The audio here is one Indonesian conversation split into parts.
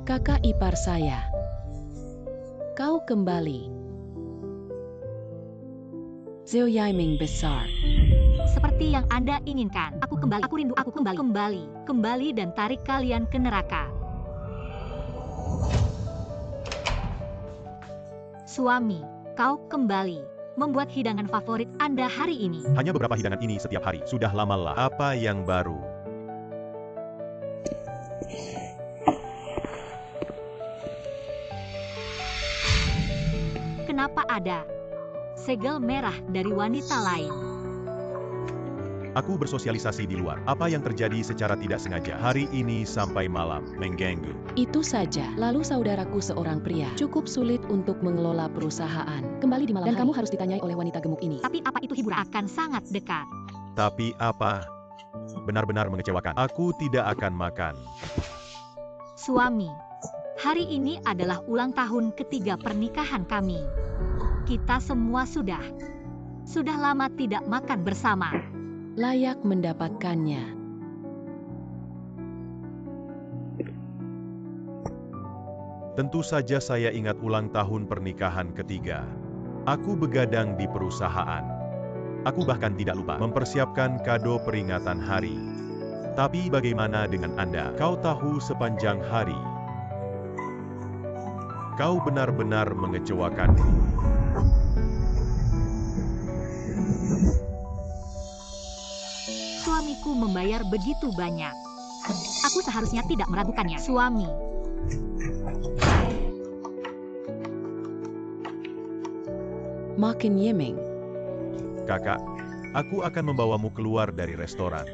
Kakak ipar saya. Kau kembali. Zhou Yiming besar. Seperti yang Anda inginkan. Aku kembali. Aku rindu. Aku kembali. Kembali dan tarik kalian ke neraka. Suami, kau kembali. Membuat hidangan favorit Anda hari ini. Hanya beberapa hidangan ini setiap hari. Sudah lama lah. Apa yang baru? Kenapa ada segel merah dari wanita lain? Aku bersosialisasi di luar. Apa yang terjadi secara tidak sengaja hari ini sampai malam mengganggu. Itu saja. Lalu saudaraku seorang pria. Cukup sulit untuk mengelola perusahaan. Kembali di malam hari. Dan kamu harus ditanyai oleh wanita gemuk ini. Tapi apa itu hiburan? Akan sangat dekat. Tapi apa? Benar-benar mengecewakan. Aku tidak akan makan. Suami, hari ini adalah ulang tahun ketiga pernikahan kami. Kita semua sudah lama tidak makan bersama. Layak mendapatkannya. Tentu saja saya ingat ulang tahun pernikahan ketiga. Aku begadang di perusahaan. Aku bahkan tidak lupa mempersiapkan kado peringatan hari. Tapi bagaimana dengan Anda? Kau tahu sepanjang hari. Kau benar-benar mengecewakanku. Suamiku membayar begitu banyak. Aku seharusnya tidak meragukannya. Suami. Makin Yiming. Kakak, aku akan membawamu keluar dari restoran.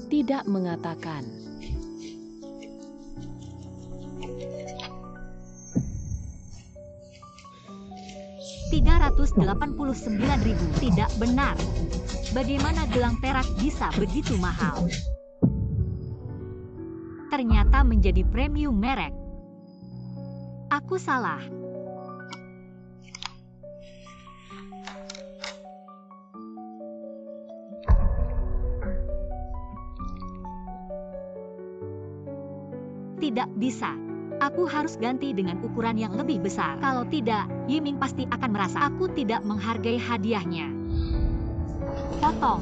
Tidak mengatakan. $389.000. Tidak benar. Bagaimana gelang perak bisa begitu mahal? Ternyata menjadi premium merek. Aku salah. Tidak bisa. Aku harus ganti dengan ukuran yang lebih besar. Kalau tidak, Yiming pasti akan merasa aku tidak menghargai hadiahnya. Potong.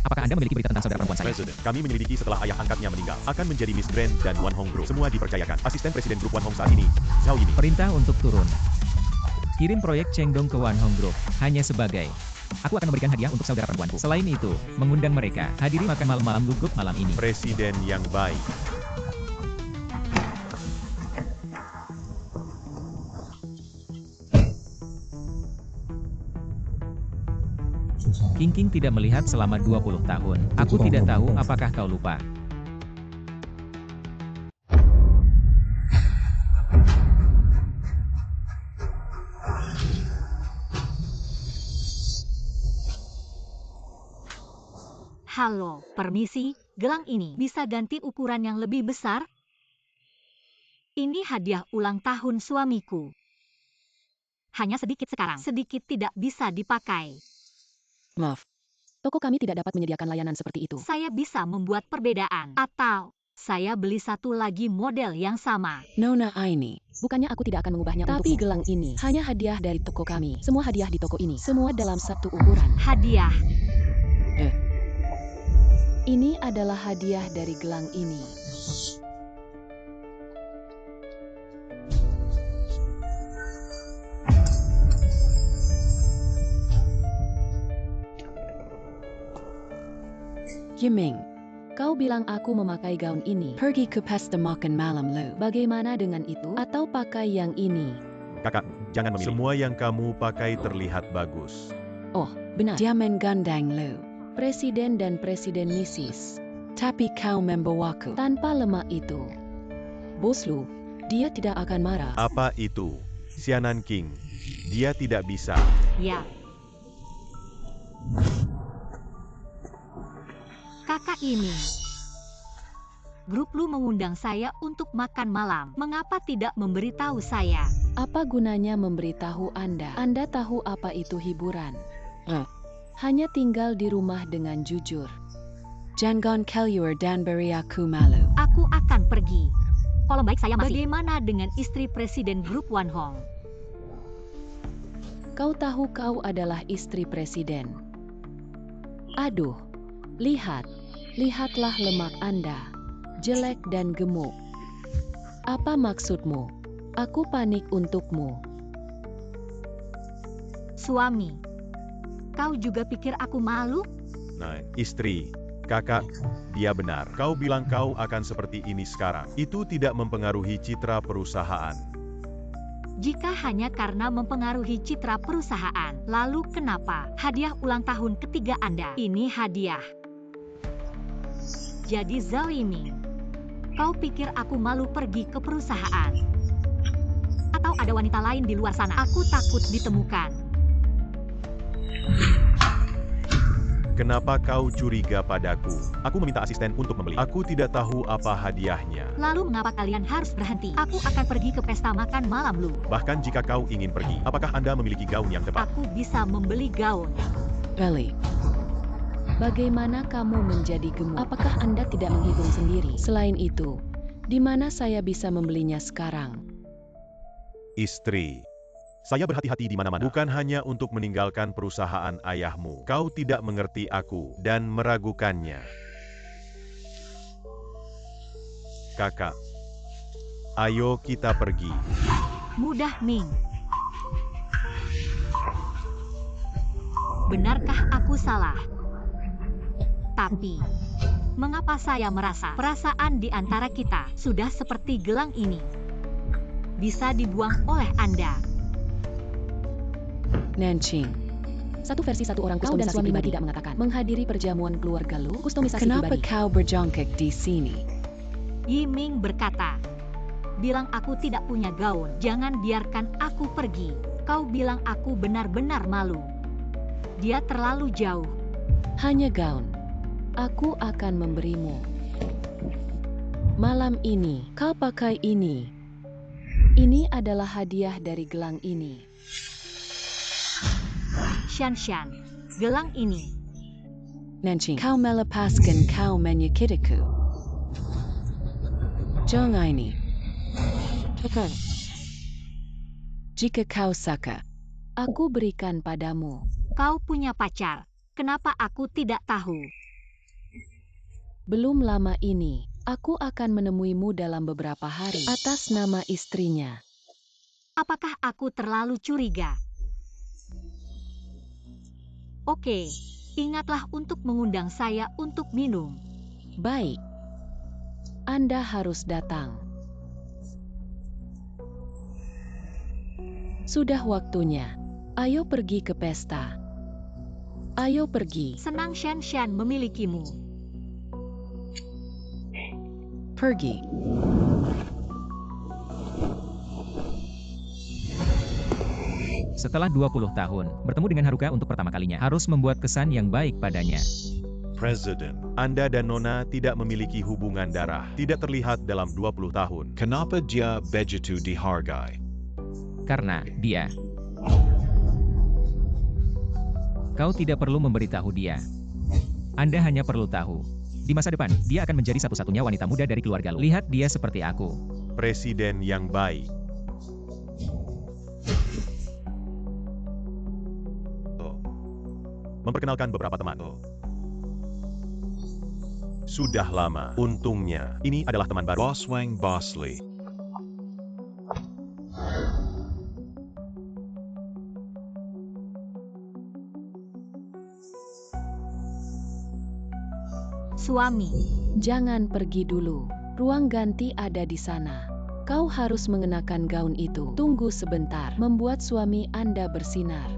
Apakah Anda memiliki berita tentang saudara perempuan saya? Presiden, kami menyelidiki setelah ayah angkatnya meninggal. Akan menjadi Miss Grand dan Wan Hong Group. Semua dipercayakan. Asisten Presiden Grup Wan Hong saat ini, Zhao Yiming. Perintah untuk turun. Kirim proyek Chengdong ke Wan Hong Group. Hanya sebagai. Aku akan memberikan hadiah untuk saudara perempuanku. Selain itu, mengundang mereka. Hadiri makan malam-malam gugup malam ini. Presiden yang baik. King tidak melihat selama 20 tahun. Aku tidak tahu apakah kau lupa. Halo, permisi, gelang ini bisa ganti ukuran yang lebih besar? Ini hadiah ulang tahun suamiku. Hanya sedikit sekarang, sedikit tidak bisa dipakai. Maaf. Toko kami tidak dapat menyediakan layanan seperti itu. Saya bisa membuat perbedaan. Atau, saya beli satu lagi model yang sama. Nona Aini. Bukannya aku tidak akan mengubahnya tapi gelang ini hanya hadiah dari toko kami. Semua hadiah di toko ini. Semua dalam satu ukuran. Hadiah. Ini adalah hadiah dari gelang ini. Yiming, kau bilang aku memakai gaun ini. Pergi ke pesta makan malam lo. Bagaimana dengan itu? Atau pakai yang ini? Kakak, jangan memilih. Semua yang kamu pakai terlihat bagus. Oh, benar. Jangan gandeng lo. Presiden dan Presiden Mrs. Tapi kau membawaku tanpa lemak itu. Bos lu, dia tidak akan marah. Apa itu? Sianan King. Dia tidak bisa. Ya. Kakak ini. Grup lu mengundang saya untuk makan malam. Mengapa tidak memberitahu saya? Apa gunanya memberitahu Anda? Anda tahu apa itu hiburan? Hanya tinggal di rumah dengan jujur. Jangan keluar dan beri aku malu. Aku akan pergi. Kalau baik saya masih. Bagaimana dengan istri Presiden Grup Wan Hong? Kau tahu kau adalah istri presiden. Aduh, lihatlah lemak Anda, jelek dan gemuk. Apa maksudmu? Aku panik untukmu. Suami, kau juga pikir aku malu? Nah, istri, kakak, dia benar. Kau bilang kau akan seperti ini sekarang. Itu tidak mempengaruhi citra perusahaan. Jika hanya karena mempengaruhi citra perusahaan, lalu kenapa hadiah ulang tahun ketiga Anda ini hadiah? Jadi Zhao Yiming, kau pikir aku malu pergi ke perusahaan? Atau ada wanita lain di luar sana? Aku takut ditemukan. Kenapa kau curiga padaku? Aku meminta asisten untuk membeli. Aku tidak tahu apa hadiahnya. Lalu mengapa kalian harus berhenti? Aku akan pergi ke pesta makan malam Lu. Bahkan jika kau ingin pergi, apakah Anda memiliki gaun yang tepat? Aku bisa membeli gaun. Eli, bagaimana kamu menjadi gemuk? Apakah Anda tidak menghitung sendiri? Selain itu, di mana saya bisa membelinya sekarang? Istri, saya berhati-hati di mana-mana. Bukan hanya untuk meninggalkan perusahaan ayahmu. Kau tidak mengerti aku dan meragukannya. Kakak, ayo kita pergi. Mudah Ming. Benarkah aku salah? Tapi, mengapa saya merasa perasaan di antara kita sudah seperti gelang ini? Bisa dibuang oleh Anda. Nanching. Satu versi satu orang kustomisasi pribadi tidak mengatakan menghadiri perjamuan keluarga Lu kustomisasi Kenapa pribadi. Kenapa kau berjongkok di sini? Yiming berkata, bilang aku tidak punya gaun, jangan biarkan aku pergi. Kau bilang aku benar-benar malu. Dia terlalu jauh. Hanya gaun. Aku akan memberimu. Malam ini, kau pakai ini. Ini adalah hadiah dari gelang ini. Shan, gelang ini. Nanching, kau melepaskan kau menyakitiku. Jangan ini. Jika kau suka, aku berikan padamu. Kau punya pacar. Kenapa aku tidak tahu? Belum lama ini, aku akan menemuimu dalam beberapa hari atas nama istrinya. Apakah aku terlalu curiga? Oke, ingatlah untuk mengundang saya untuk minum. Baik. Anda harus datang. Sudah waktunya. Ayo pergi ke pesta. Ayo pergi. Senang Shan memilikimu. Pergi. Setelah 20 tahun, bertemu dengan Haruka untuk pertama kalinya, harus membuat kesan yang baik padanya. Presiden, Anda dan Nona tidak memiliki hubungan darah. Tidak terlihat dalam 20 tahun. Kenapa dia begitu dihargai? Karena dia. Kau tidak perlu memberitahu dia. Anda hanya perlu tahu. Di masa depan, dia akan menjadi satu-satunya wanita muda dari keluarga Lu. Lihat dia seperti aku. Presiden yang baik. Memperkenalkan beberapa teman. Sudah lama. Untungnya, ini adalah teman baru. Boss Wang Bosley. Suami, Jangan pergi dulu. Ruang ganti ada di sana. Kau harus mengenakan gaun itu. Tunggu sebentar. Membuat suami Anda bersinar.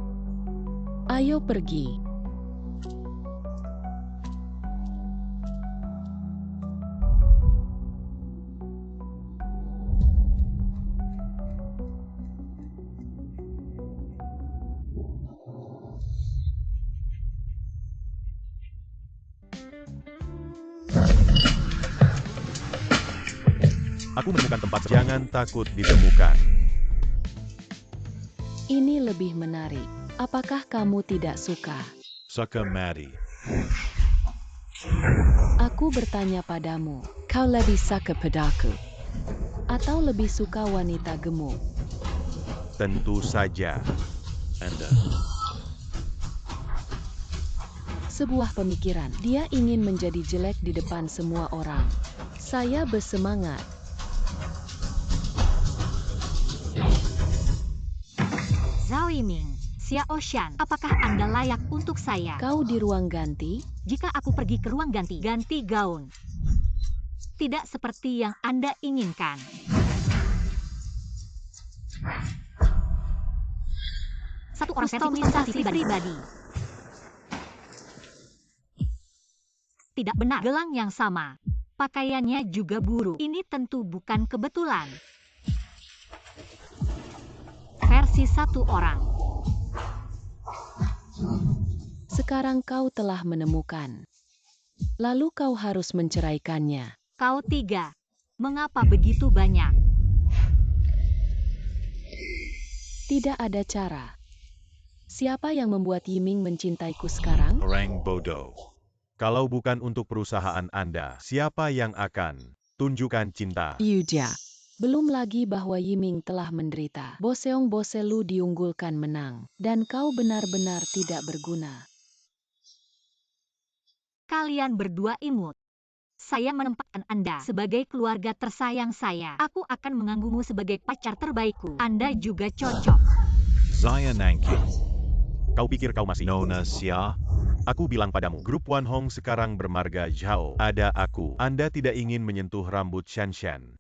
Ayo pergi. Aku menemukan tempat. Jangan takut ditemukan. Ini lebih menarik. Apakah kamu tidak suka? Suka mati. Aku bertanya padamu, kau lebih suka padaku? Atau lebih suka wanita gemuk? Tentu saja. Anda. Sebuah pemikiran, dia ingin menjadi jelek di depan semua orang. Saya bersemangat. Zhao Yiming, Xiao Shan, apakah Anda layak untuk saya? Kau di ruang ganti? Jika aku pergi ke ruang ganti gaun. Tidak seperti yang Anda inginkan. Satu orang versi pribadi. Tidak benar, gelang yang sama. Pakaiannya juga buruk. Ini tentu bukan kebetulan. Versi satu orang. Sekarang kau telah menemukan. Lalu kau harus menceraikannya. Kau tiga. Mengapa begitu banyak? Tidak ada cara. Siapa yang membuat Yiming mencintaiku sekarang? Orang bodoh. Kalau bukan untuk perusahaan Anda, siapa yang akan tunjukkan cinta? Yuja. Belum lagi bahwa Yiming telah menderita. Boseong Boselu diunggulkan menang. Dan kau benar-benar tidak berguna. Kalian berdua imut. Saya menempatkan Anda sebagai keluarga tersayang saya. Aku akan menganggungmu sebagai pacar terbaikku. Anda juga cocok. Zaya Nanking. Kau pikir kau masih Nona Xia? Aku bilang padamu, grup Wan Hong sekarang bermarga Zhao. Ada aku. Anda tidak ingin menyentuh rambut Shan Shan.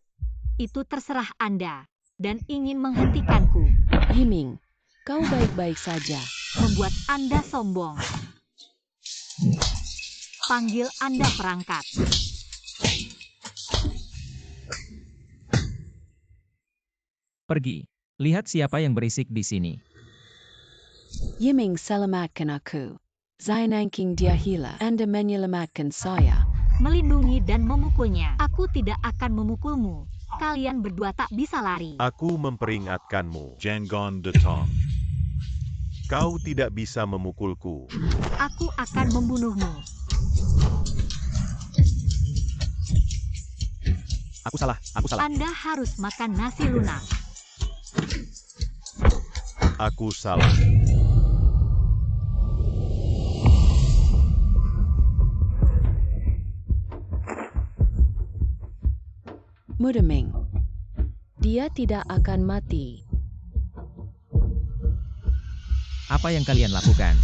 Itu terserah Anda. Dan ingin menghentikanku. Yiming, kau baik-baik saja. Membuat Anda sombong. Panggil Anda perangkat. Pergi. Lihat siapa yang berisik di sini. Yiming selamatkan aku. Zhao Nanking dia hila. Anda menyelamatkan saya. Melindungi dan memukulnya. Aku tidak akan memukulmu. Kalian berdua tak bisa lari. Aku memperingatkanmu, Janggon Detong. Kau tidak bisa memukulku. Aku akan membunuhmu. Aku salah. Anda harus makan nasi lunak. Aku salah. Mudeming. Dia tidak akan mati. Apa yang kalian lakukan?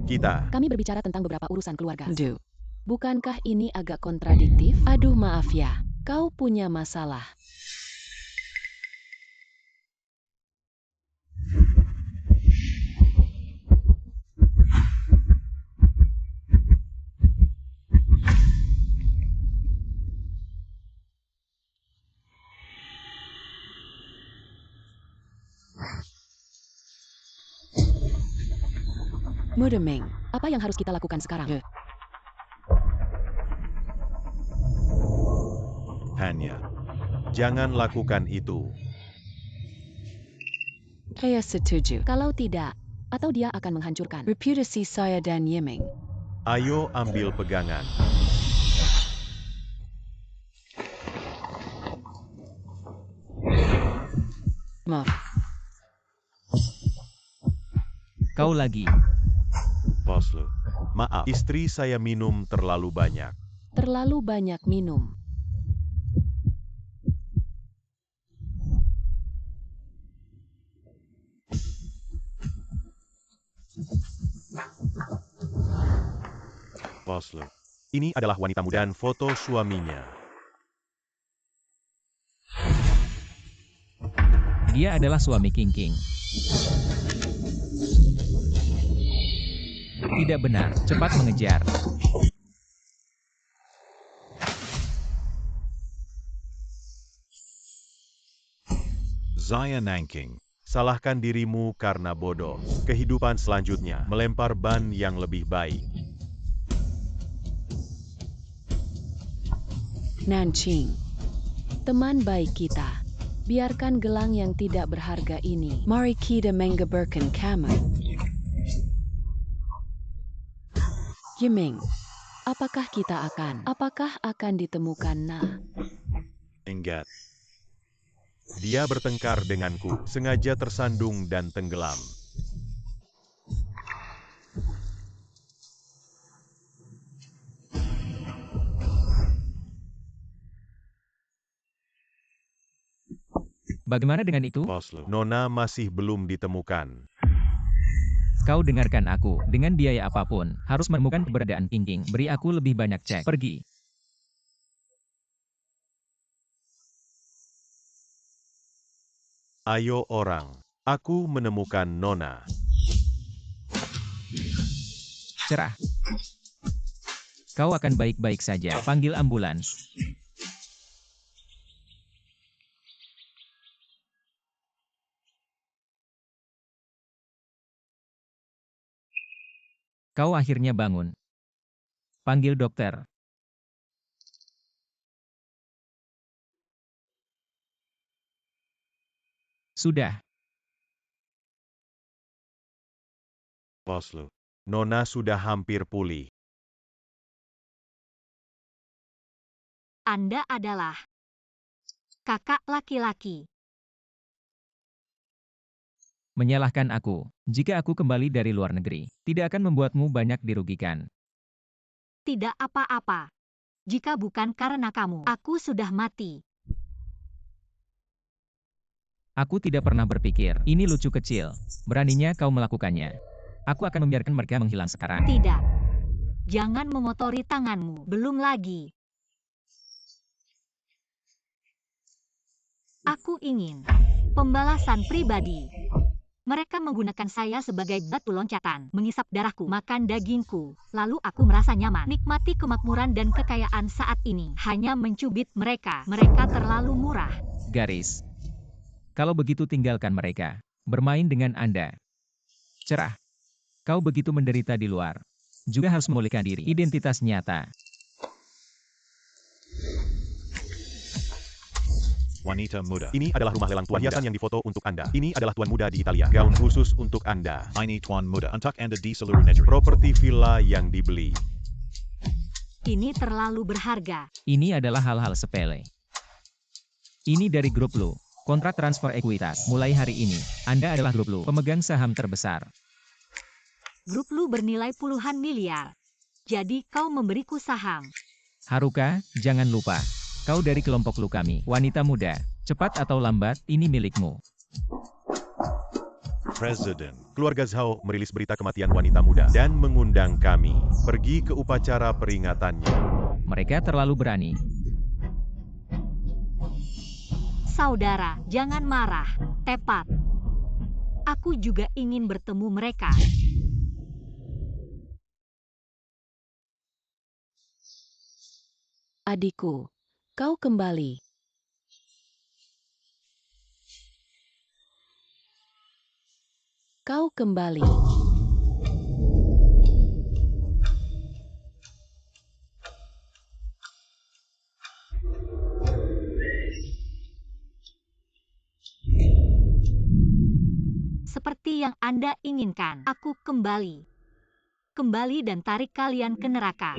Kita. Kami berbicara tentang beberapa urusan keluarga. Bukankah ini agak kontradiktif? Aduh maaf ya, kau punya masalah. Mudeming, apa yang harus kita lakukan sekarang? Hanya. Jangan lakukan itu. Saya setuju. Kalau tidak, atau dia akan menghancurkan reputasi saya dan Yiming. Ayo ambil pegangan. Maaf. Kau lagi. Boslu. Maaf, istri saya minum terlalu banyak. Terlalu banyak minum. Boslu. Ini adalah wanita muda dan foto suaminya. Dia adalah suami King King. Tidak benar, cepat mengejar. Zaya Nanking. Salahkan dirimu karena bodoh. Kehidupan selanjutnya melempar ban yang lebih baik. Nanqing. Teman baik kita. Biarkan gelang yang tidak berharga ini. Mari kita mengabarkan kamu. Yiming, apakah akan ditemukan Enggak. Dia bertengkar denganku, sengaja tersandung dan tenggelam. Bagaimana dengan itu? Nona masih belum ditemukan. Kau dengarkan aku, dengan biaya apapun, harus menemukan keberadaan King. Beri aku lebih banyak cek. Pergi. Ayo orang, aku menemukan Nona. Cerah. Kau akan baik-baik saja. Panggil ambulans. Kau akhirnya bangun. Panggil dokter. Sudah. Nona sudah hampir pulih. Anda adalah kakak laki-laki. Menyalahkan aku. Jika aku kembali dari luar negeri, tidak akan membuatmu banyak dirugikan. Tidak apa-apa. Jika bukan karena kamu, aku sudah mati. Aku tidak pernah berpikir, ini lucu kecil. Beraninya kau melakukannya. Aku akan membiarkan mereka menghilang sekarang. Tidak. Jangan mengotori tanganmu. Belum lagi. Aku ingin pembalasan pribadi. Mereka menggunakan saya sebagai batu loncatan, mengisap darahku, makan dagingku, lalu aku merasa nyaman. Nikmati kemakmuran dan kekayaan saat ini. Hanya mencubit mereka. Mereka terlalu murah. Garis. Kalau begitu tinggalkan mereka. Bermain dengan Anda. Cerah. Kau begitu menderita di luar. Juga harus memulihkan diri. Identitas nyata. Wanita muda. Ini adalah rumah lelang tuan hiasan yang difoto untuk Anda. Ini adalah tuan muda di Italia. Gaun khusus untuk Anda. Ini tuan muda untuk Anda di seluruh negeri. Properti villa yang dibeli. Ini terlalu berharga. Ini adalah hal-hal sepele. Ini dari grup Lu. Kontrak transfer ekuitas. Mulai hari ini, Anda adalah grup Lu, pemegang saham terbesar. Grup Lu bernilai puluhan miliar. Jadi kau memberiku saham. Haruka, jangan lupa. Kau dari kelompok Lu kami, wanita muda. Cepat atau lambat, ini milikmu. Presiden. Keluarga Zhao merilis berita kematian wanita muda dan mengundang kami pergi ke upacara peringatannya. Mereka terlalu berani. Saudara, jangan marah. Tepat. Aku juga ingin bertemu mereka. Adikku, kau kembali. Kau kembali. Seperti yang Anda inginkan, aku kembali. Kembali dan tarik kalian ke neraka.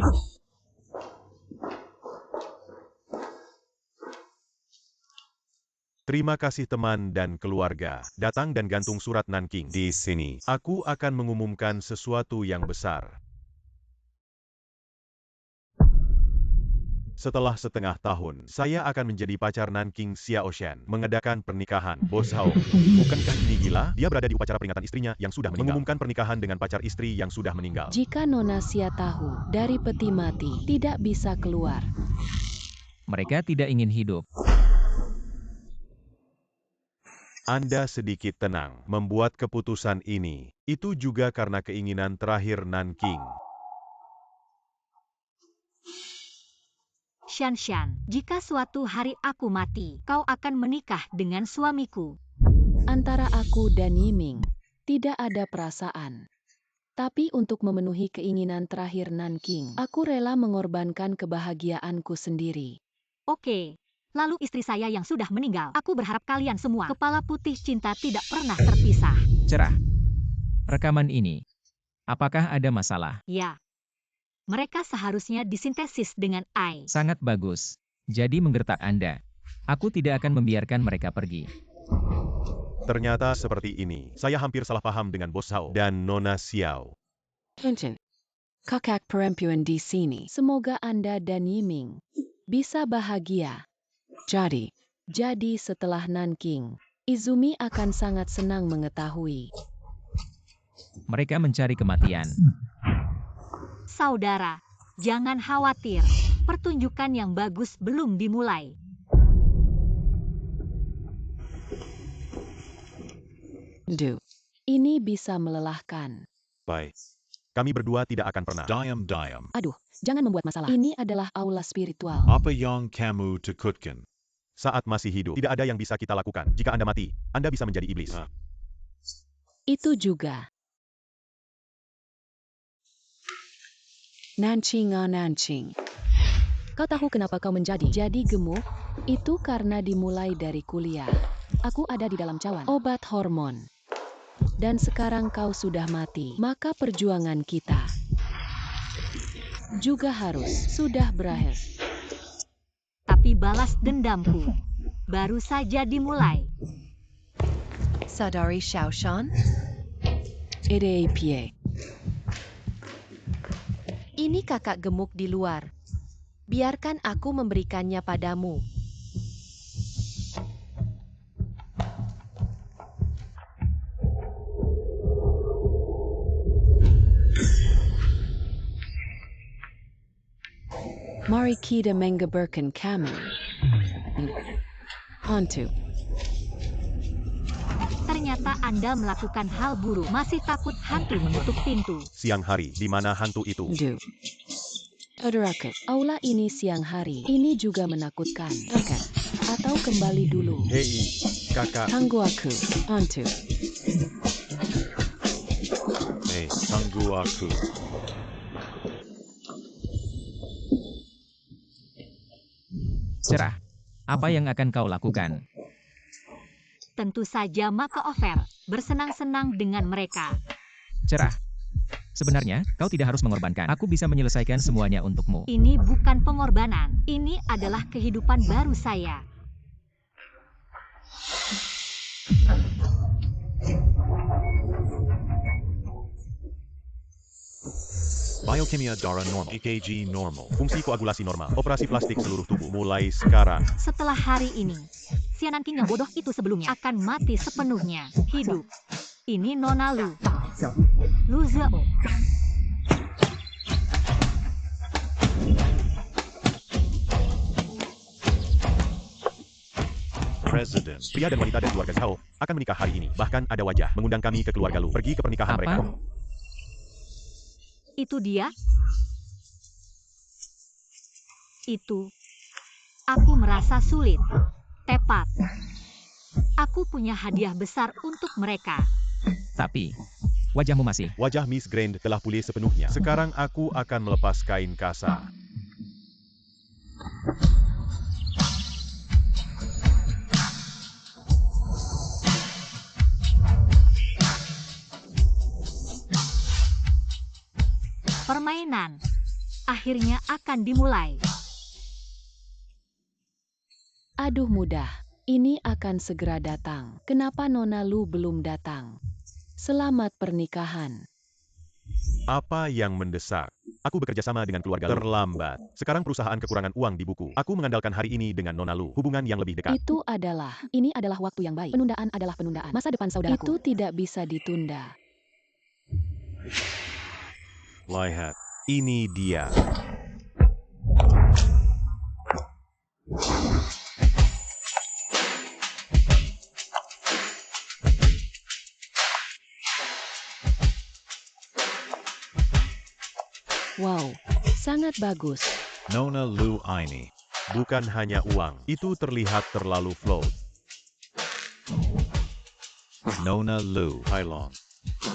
Terima kasih teman dan keluarga. Datang dan gantung surat Nanking di sini. Aku akan mengumumkan sesuatu yang besar. Setelah setengah tahun, saya akan menjadi pacar Nanking Xiaoshan, mengadakan pernikahan. Bos Hao, bukankah ini gila? Dia berada di upacara peringatan istrinya yang sudah meninggal. Mengumumkan pernikahan dengan pacar istri yang sudah meninggal. Jika Nona Xia tahu dari peti mati, tidak bisa keluar. Mereka tidak ingin hidup. Anda sedikit tenang membuat keputusan ini. Itu juga karena keinginan terakhir Nanking. Shanshan, jika suatu hari aku mati, kau akan menikah dengan suamiku. Antara aku dan Yiming, tidak ada perasaan. Tapi untuk memenuhi keinginan terakhir Nanking, aku rela mengorbankan kebahagiaanku sendiri. Oke, Lalu istri saya yang sudah meninggal. Aku berharap kalian semua, kepala putih cinta tidak pernah terpisah. Cerah. Rekaman ini. Apakah ada masalah? Ya. Mereka seharusnya disintesis dengan AI. Sangat bagus. Jadi menggertak Anda. Aku tidak akan membiarkan mereka pergi. Ternyata seperti ini. Saya hampir salah paham dengan Bos Zhao dan Nona Xiao. Punten. Kakak perempuan di sini. Semoga Anda dan Yiming bisa bahagia. Jadi setelah Nanking, Izumi akan sangat senang mengetahui. Mereka mencari kematian. Saudara, jangan khawatir. Pertunjukan yang bagus belum dimulai. Ini bisa melelahkan. Baik. Kami berdua tidak akan pernah. Diam. Aduh, jangan membuat masalah. Ini adalah aula spiritual. Apa yang kamu takutkan? Saat masih hidup, tidak ada yang bisa kita lakukan. Jika Anda mati, Anda bisa menjadi iblis. Itu juga. Nancing. Kau tahu kenapa kau menjadi gemuk? Itu karena dimulai dari kuliah. Aku ada di dalam cawan obat hormon. Dan sekarang kau sudah mati. Maka perjuangan kita juga sudah berakhir. Tapi balas dendamku baru saja dimulai. Sadari Shaoshan? Pie. Ini kakak gemuk di luar. Biarkan aku memberikannya padamu. Mari kita mengabarkan kamu. Hantu. Ternyata Anda melakukan hal buruk. Masih takut hantu menutup pintu. Siang hari, di mana hantu itu? Aula ini siang hari. Ini juga menakutkan. Atau kembali dulu. Hei, kakak. Tunggu aku, hantu. Hei, tunggu aku. Cerah. Apa yang akan kau lakukan? Tentu saja makeover. Bersenang-senang dengan mereka. Cerah. Sebenarnya, kau tidak harus mengorbankan. Aku bisa menyelesaikan semuanya untukmu. Ini bukan pengorbanan. Ini adalah kehidupan baru saya. Biokimia darah normal. EKG normal. Fungsi koagulasi normal. Operasi plastik seluruh tubuh. Mulai sekarang. Setelah hari ini, si Nanking yang bodoh itu sebelumnya akan mati sepenuhnya. Hidup. Ini Nona Lu. Lu Zhao. Presiden. Pria dan wanita dari keluarga Zhao akan menikah hari ini. Bahkan ada wajah mengundang kami ke keluarga Lu. Pergi ke pernikahan Apa? mereka. Itu dia? Itu. Aku merasa sulit. Tepat. Aku punya hadiah besar untuk mereka. Tapi, wajahmu masih. Wajah Miss Grand telah pulih sepenuhnya. Sekarang aku akan melepas kain kasa. Permainan akhirnya akan dimulai. Aduh mudah. Ini akan segera datang. Kenapa Nona Lu belum datang? Selamat pernikahan. Apa yang mendesak? Aku bekerja sama dengan keluarga Lu. Terlambat. Sekarang perusahaan kekurangan uang di buku. Aku mengandalkan hari ini dengan Nona Lu. Hubungan yang lebih dekat. Ini adalah waktu yang baik. Penundaan adalah penundaan. Masa depan saudaraku. Itu tidak bisa ditunda. Lihat. Ini dia. Wow, sangat bagus. Nona Lu ini. Bukan hanya uang. Itu terlihat terlalu float. Nona Lu. Hailong.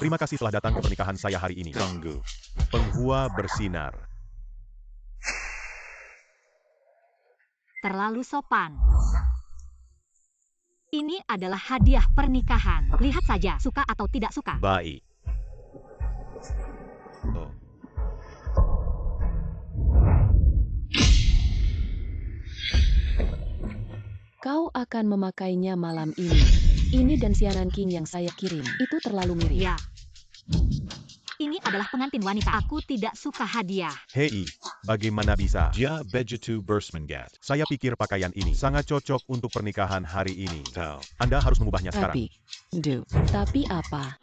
Terima kasih telah datang ke pernikahan saya hari ini. Tunggu. Penghua bersinar. terlalu sopan. Ini adalah hadiah pernikahan. Lihat saja, suka atau tidak suka. Baik. Oh. Kau akan memakainya malam ini. Ini dan Sianan King yang saya kirim. Itu terlalu mirip. Ya. Ini adalah pengantin wanita. Aku tidak suka hadiah. Hei, bagaimana bisa? Dia begitu bersemangat. Saya pikir pakaian ini sangat cocok untuk pernikahan hari ini. Tahu. Anda harus mengubahnya sekarang. Tapi apa?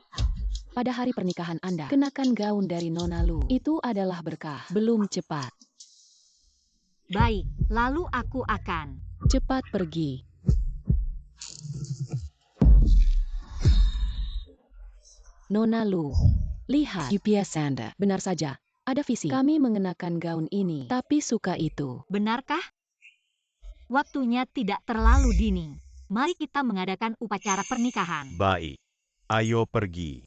Pada hari pernikahan Anda, kenakan gaun dari Nona Lu. Itu adalah berkah. Belum cepat. Baik, lalu aku akan. Cepat pergi. Nona Lu, lihat UPS Anda. Benar saja, ada visi. Kami mengenakan gaun ini, tapi suka itu. Benarkah? Waktunya tidak terlalu dini. Mari kita mengadakan upacara pernikahan. Baik. Ayo pergi.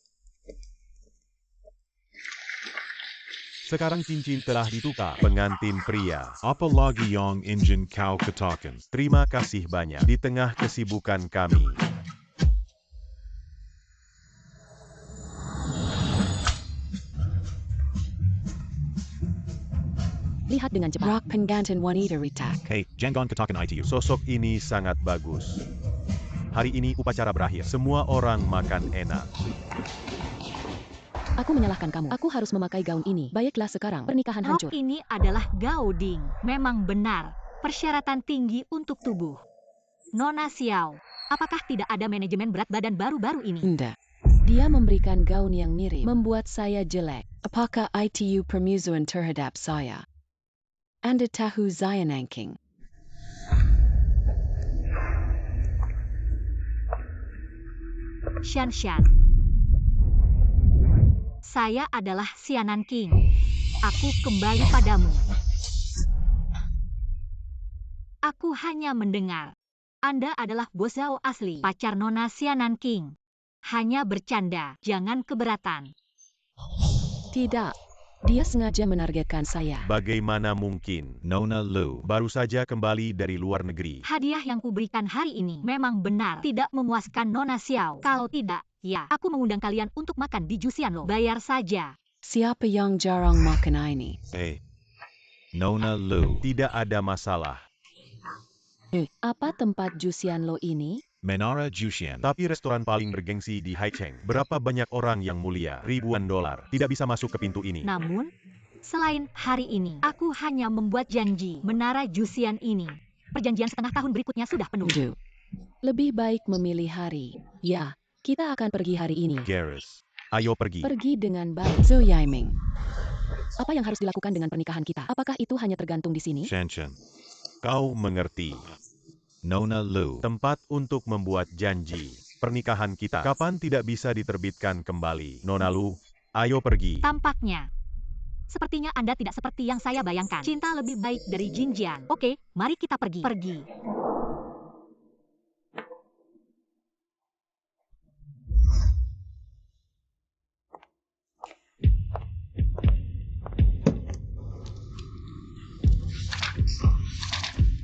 Sekarang cincin telah ditukar. Pengantin pria. Apalagi yang ingin kau katakan? Terima kasih banyak. Di tengah kesibukan kami. Lihat dengan cepat. Rock pengantin wanita retak. Hey, jangan katakan itu. Sosok ini sangat bagus. Hari ini upacara berakhir. Semua orang makan enak. Aku menyalahkan kamu. Aku harus memakai gaun ini. Baiklah sekarang, pernikahan Rok hancur. ini adalah gauding. Memang benar. Persyaratan tinggi untuk tubuh. Nona Xiao, apakah tidak ada manajemen berat badan baru-baru ini? Tidak. Dia memberikan gaun yang mirip, membuat saya jelek. Apakah itu permusuhan terhadap saya? Anda tahu Sianan King. Shan. Saya adalah Sianan King. Aku kembali padamu. Aku hanya mendengar. Anda adalah bos Zhao asli, pacar Nona Sianan King. Hanya bercanda, jangan keberatan. Tidak. Dia sengaja menargetkan saya. Bagaimana mungkin? Nona Lu. Baru saja kembali dari luar negeri. Hadiah yang kuberikan hari ini memang benar tidak memuaskan Nona Xiao. Kalau tidak, ya, aku mengundang kalian untuk makan di Jusianlo. Bayar saja. Siapa yang jarang makan ini? Hey, Nona Lu. Tidak ada masalah. Apa tempat Jusianlo ini? Menara Jushian. Tapi restoran paling bergengsi di Haicheng. Berapa banyak orang yang mulia? Ribuan dolar. Tidak bisa masuk ke pintu ini. Namun, selain hari ini, aku hanya membuat janji. Menara Jusian ini. Perjanjian setengah tahun berikutnya sudah penuh. Lebih baik memilih hari. Ya, kita akan pergi hari ini. Garrus, ayo pergi. Pergi dengan baik. Zhou Yaiming. Apa yang harus dilakukan dengan pernikahan kita? Apakah itu hanya tergantung di sini? Shanshan. Kau mengerti. Nona Lu. Tempat untuk membuat janji. Pernikahan kita. Kapan tidak bisa diterbitkan kembali? Nona Lu, ayo pergi. Tampaknya. Sepertinya Anda tidak seperti yang saya bayangkan. Cinta lebih baik dari Jinjian. Oke, mari kita pergi.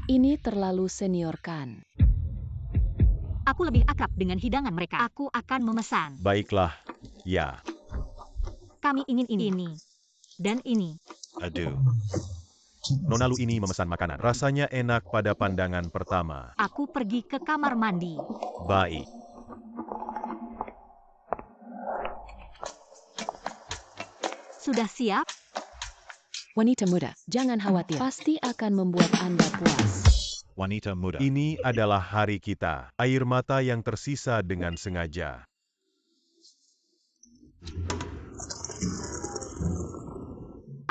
Ini terlalu senior kan? Aku lebih akrab dengan hidangan mereka. Aku akan memesan. Baiklah, ya. Kami ingin ini. Dan ini. Aduh. Nona Lu ini memesan makanan. Rasanya enak pada pandangan pertama. Aku pergi ke kamar mandi. Baik. Sudah siap? Wanita muda, jangan khawatir. Pasti akan membuat Anda puas. Wanita muda. Ini adalah hari kita. Air mata yang tersisa dengan sengaja.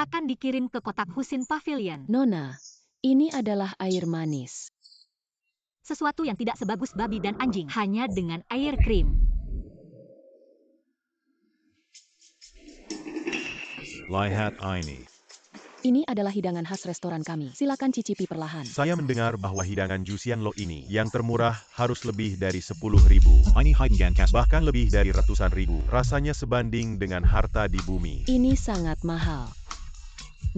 Akan dikirim ke kotak Husin Pavilion. Nona, ini adalah air manis. Sesuatu yang tidak sebagus babi dan anjing. Hanya dengan air krim. Lihat ini. Ini adalah hidangan khas restoran kami. Silakan cicipi perlahan. Saya mendengar bahwa hidangan Jusianlo ini yang termurah harus lebih dari 10.000. Ini Heidengan Kas. Bahkan lebih dari ratusan ribu. Rasanya sebanding dengan harta di bumi. Ini sangat mahal.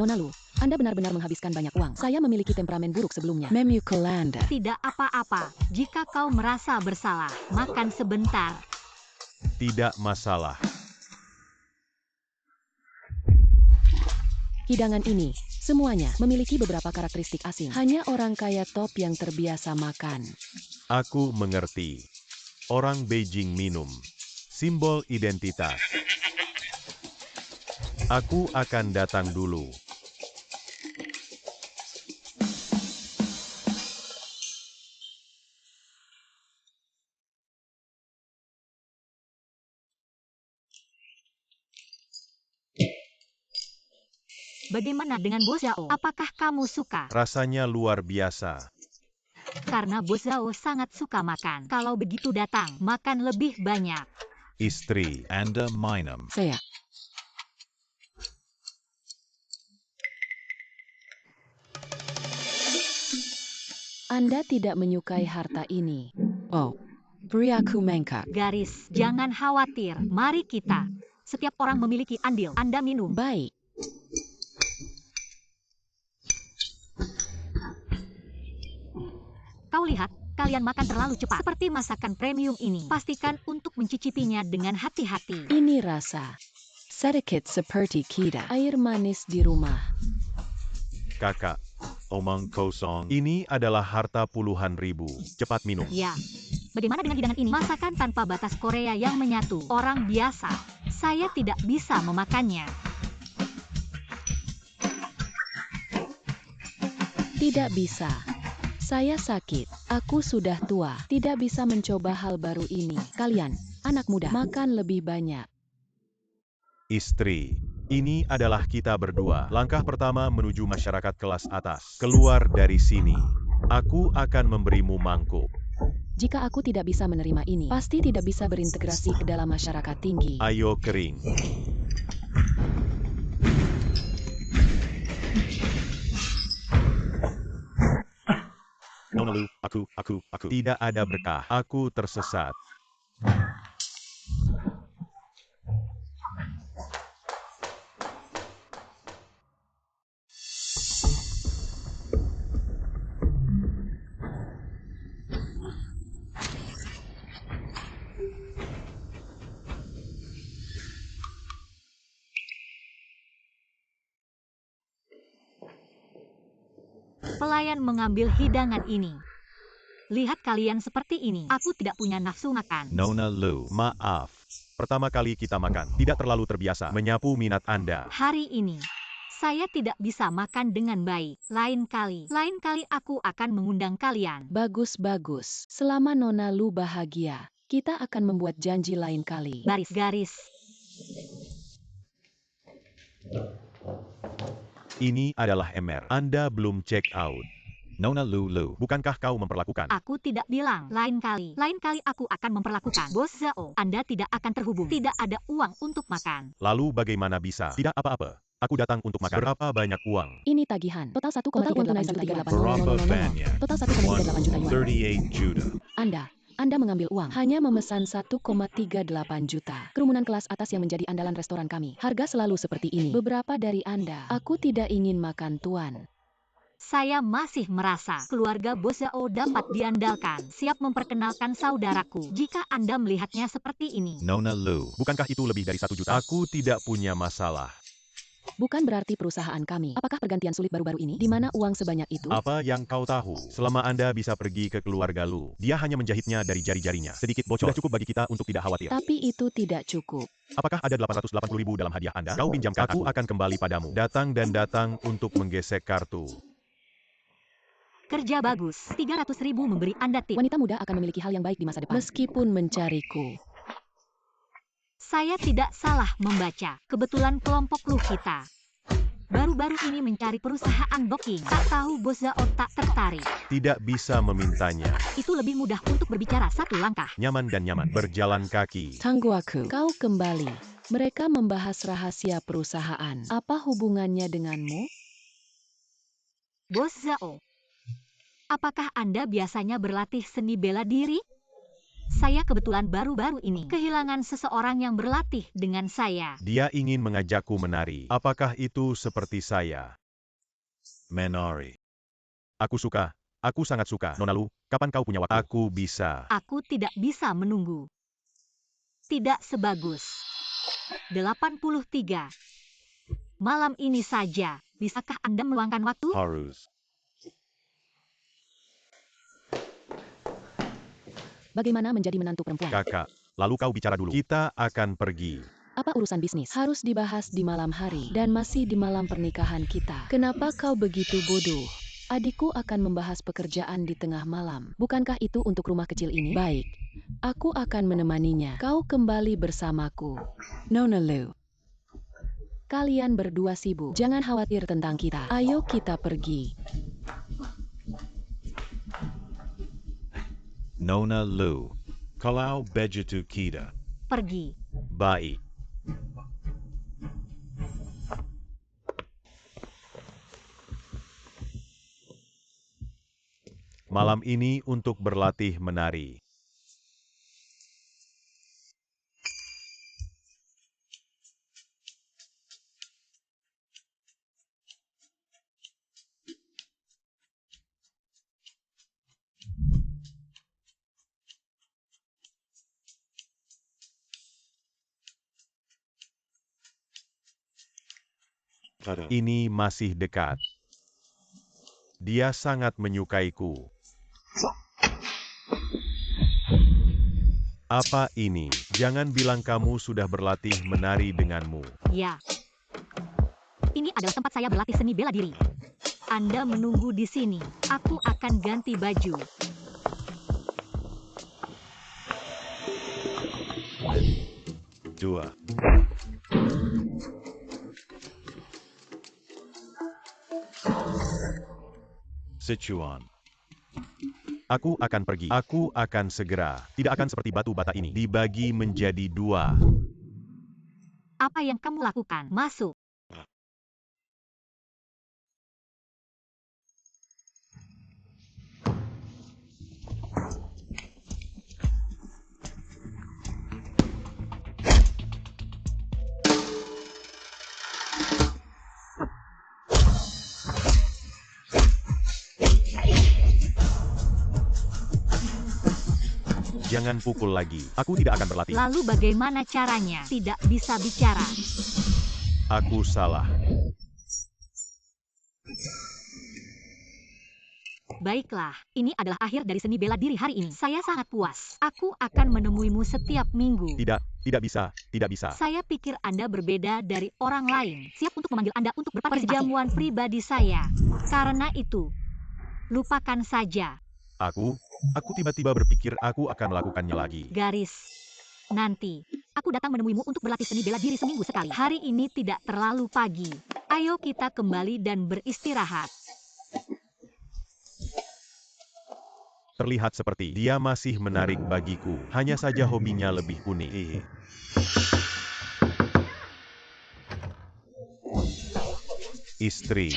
Nona Lu, Anda benar-benar menghabiskan banyak uang. Saya memiliki temperamen buruk sebelumnya. Memukulanda. Tidak apa-apa. Jika kau merasa bersalah, makan sebentar. Tidak masalah. Hidangan ini, semuanya memiliki beberapa karakteristik asing. Hanya orang kaya top yang terbiasa makan. Aku mengerti. Orang Beijing minum. Simbol identitas. Aku akan datang dulu. Bagaimana dengan Bo Zhao? Apakah kamu suka? Rasanya luar biasa. Karena Bo Zhao sangat suka makan. Kalau begitu datang, makan lebih banyak. Istri. Anda minum. Saya. Anda tidak menyukai harta ini. Oh, beri aku mangkok. Garis, jangan khawatir. Mari kita. Setiap orang memiliki andil. Anda minum. Baik. Kau lihat, kalian makan terlalu cepat. Seperti masakan premium ini. Pastikan untuk mencicipinya dengan hati-hati. Ini rasa sedikit seperti kita. Air manis di rumah. Kakak. Omong kosong. Ini adalah harta puluhan ribu. Cepat minum. Ya. Bagaimana dengan hidangan ini? Masakan tanpa batas Korea yang menyatu. Orang biasa. Saya tidak bisa memakannya. Tidak bisa. Saya sakit. Aku sudah tua. Tidak bisa mencoba hal baru ini. Kalian, anak muda, makan lebih banyak. Istri. Ini adalah kita berdua. Langkah pertama menuju masyarakat kelas atas. Keluar dari sini. Aku akan memberimu mangkuk. Jika aku tidak bisa menerima ini, pasti tidak bisa berintegrasi ke dalam masyarakat tinggi. Ayo kering. Nona Lu, aku. Tidak ada berkah. Aku tersesat. Pelayan mengambil hidangan ini. Lihat kalian seperti ini. Aku tidak punya nafsu makan. Nona Lu. Maaf. Pertama kali kita makan. Tidak terlalu terbiasa menyapu minat Anda. Hari ini, saya tidak bisa makan dengan baik. Lain kali aku akan mengundang kalian. Bagus. Selama Nona Lu bahagia, kita akan membuat janji lain kali. Garis. Ini adalah MR. Anda belum check out. Nona Lu. Bukankah kau memperlakukan? Aku tidak bilang. Lain kali aku akan memperlakukan. Bos Zhao, Anda tidak akan terhubung. Tidak ada uang untuk makan. Lalu bagaimana bisa? Tidak apa-apa. Aku datang untuk makan. Berapa banyak uang? Ini tagihan. Total 1,38 Berapa banyak? Total 1,38 juta yuan. 38 juta. Anda mengambil uang. Hanya memesan 1,38 juta. Kerumunan kelas atas yang menjadi andalan restoran kami. Harga selalu seperti ini. Beberapa dari Anda, aku tidak ingin makan tuan. Saya masih merasa keluarga Bos Zhao dapat diandalkan. Siap memperkenalkan saudaraku. Jika Anda melihatnya seperti ini. Nona Lu. Bukankah itu lebih dari 1 juta? Aku tidak punya masalah. Bukan berarti perusahaan kami. Apakah pergantian sulit baru-baru ini? Di mana uang sebanyak itu? Apa yang kau tahu? Selama Anda bisa pergi ke keluarga Lu, dia hanya menjahitnya dari jari-jarinya. Sedikit bocor. Sudah cukup bagi kita untuk tidak khawatir. Tapi itu tidak cukup. Apakah ada 880.000 dalam hadiah Anda? Kau pinjamkan aku akan kembali padamu. Datang untuk menggesek kartu. Kerja bagus. 300.000 memberi Anda tip. Wanita muda akan memiliki hal yang baik di masa depan. Meskipun mencariku. Saya tidak salah membaca. Kebetulan kelompok Lu kita baru-baru ini mencari perusahaan booking. Tak tahu Bos Zhao tak tertarik. Tidak bisa memintanya. Itu lebih mudah untuk berbicara satu langkah. Nyaman dan nyaman. Berjalan kaki. Tangguhku. Kau kembali. Mereka membahas rahasia perusahaan. Apa hubungannya denganmu? Bos Zhao, apakah Anda biasanya berlatih seni bela diri? Saya kebetulan baru-baru ini kehilangan seseorang yang berlatih dengan saya. Dia ingin mengajakku menari. Apakah itu seperti saya? Menari. Aku sangat suka. Nona Lu, kapan kau punya waktu? Aku bisa. Aku tidak bisa menunggu. Tidak sebagus 83. Malam ini saja, bisakah Anda meluangkan waktu? Harus. Bagaimana menjadi menantu perempuan? Kakak, lalu kau bicara dulu. Kita akan pergi. Apa urusan bisnis? Harus dibahas di malam hari dan masih di malam pernikahan kita. Kenapa kau begitu bodoh? Adikku akan membahas pekerjaan di tengah malam. Bukankah itu untuk rumah kecil ini? Baik, aku akan menemaninya. Kau kembali bersamaku. Nona Lu. Kalian berdua sibuk. Jangan khawatir tentang kita. Ayo kita pergi. Nona Lu. Kalau begitu kita. Pergi. Baik. Malam ini untuk berlatih menari. Ini masih dekat. Dia sangat menyukaiku. Apa ini? Jangan bilang kamu sudah berlatih menari denganmu. Ya. Ini adalah tempat saya berlatih seni bela diri. Anda menunggu di sini. Aku akan ganti baju. Dua. Sichuan. Aku akan pergi. Aku akan segera. Tidak akan seperti batu bata ini. Dibagi menjadi dua. Apa yang kamu lakukan? Masuk. Jangan pukul lagi. Aku tidak akan berlatih. Lalu bagaimana caranya? Tidak bisa bicara. Aku salah. Baiklah, ini adalah akhir dari seni bela diri hari ini. Saya sangat puas. Aku akan menemuimu setiap minggu. Tidak bisa. Saya pikir Anda berbeda dari orang lain. Siap untuk memanggil Anda untuk berpartisipasi. Perjamuan pribadi saya. Karena itu, lupakan saja. Aku tiba-tiba berpikir aku akan melakukannya lagi. Garis. Nanti, aku datang menemuimu untuk berlatih seni bela diri seminggu sekali. Hari ini tidak terlalu pagi. Ayo kita kembali dan beristirahat. Terlihat seperti dia masih menarik bagiku. Hanya saja hobinya lebih unik. Istri.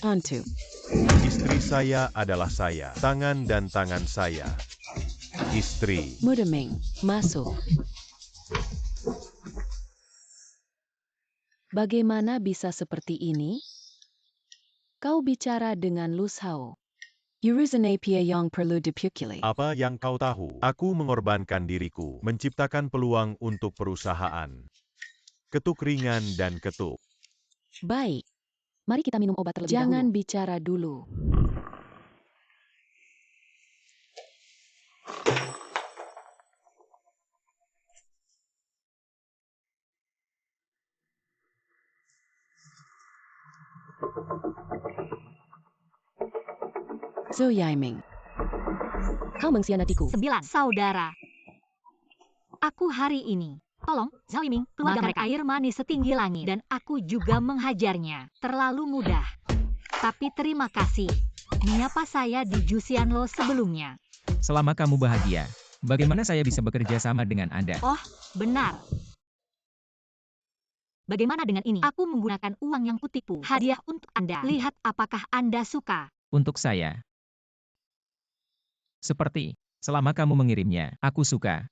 Onto. Istri saya adalah saya. Tangan dan tangan saya. Istri. Mudeming, masuk. Bagaimana bisa seperti ini? Kau bicara dengan Lushao. Yurusanapia yang perlu dipukuli. Apa yang kau tahu? Aku mengorbankan diriku, menciptakan peluang untuk perusahaan. Ketuk ringan dan ketuk. Baik. Mari kita minum obat terlebih dahulu. Jangan bicara dulu. Zhou Yaiming. Kau mengkhianatiku. 9. Saudara. Aku hari ini. Tolong, Zhao Yiming, keluarga mereka air manis setinggi langit. Dan aku juga menghajarnya. Terlalu mudah. Tapi terima kasih. Menyapa saya di Jusianlo sebelumnya. Selama kamu bahagia, bagaimana saya bisa bekerja sama dengan Anda? Oh, benar. Bagaimana dengan ini? Aku menggunakan uang yang kutipu. Hadiah untuk Anda. Lihat apakah Anda suka. Untuk saya. Seperti Selama kamu mengirimnya, aku suka.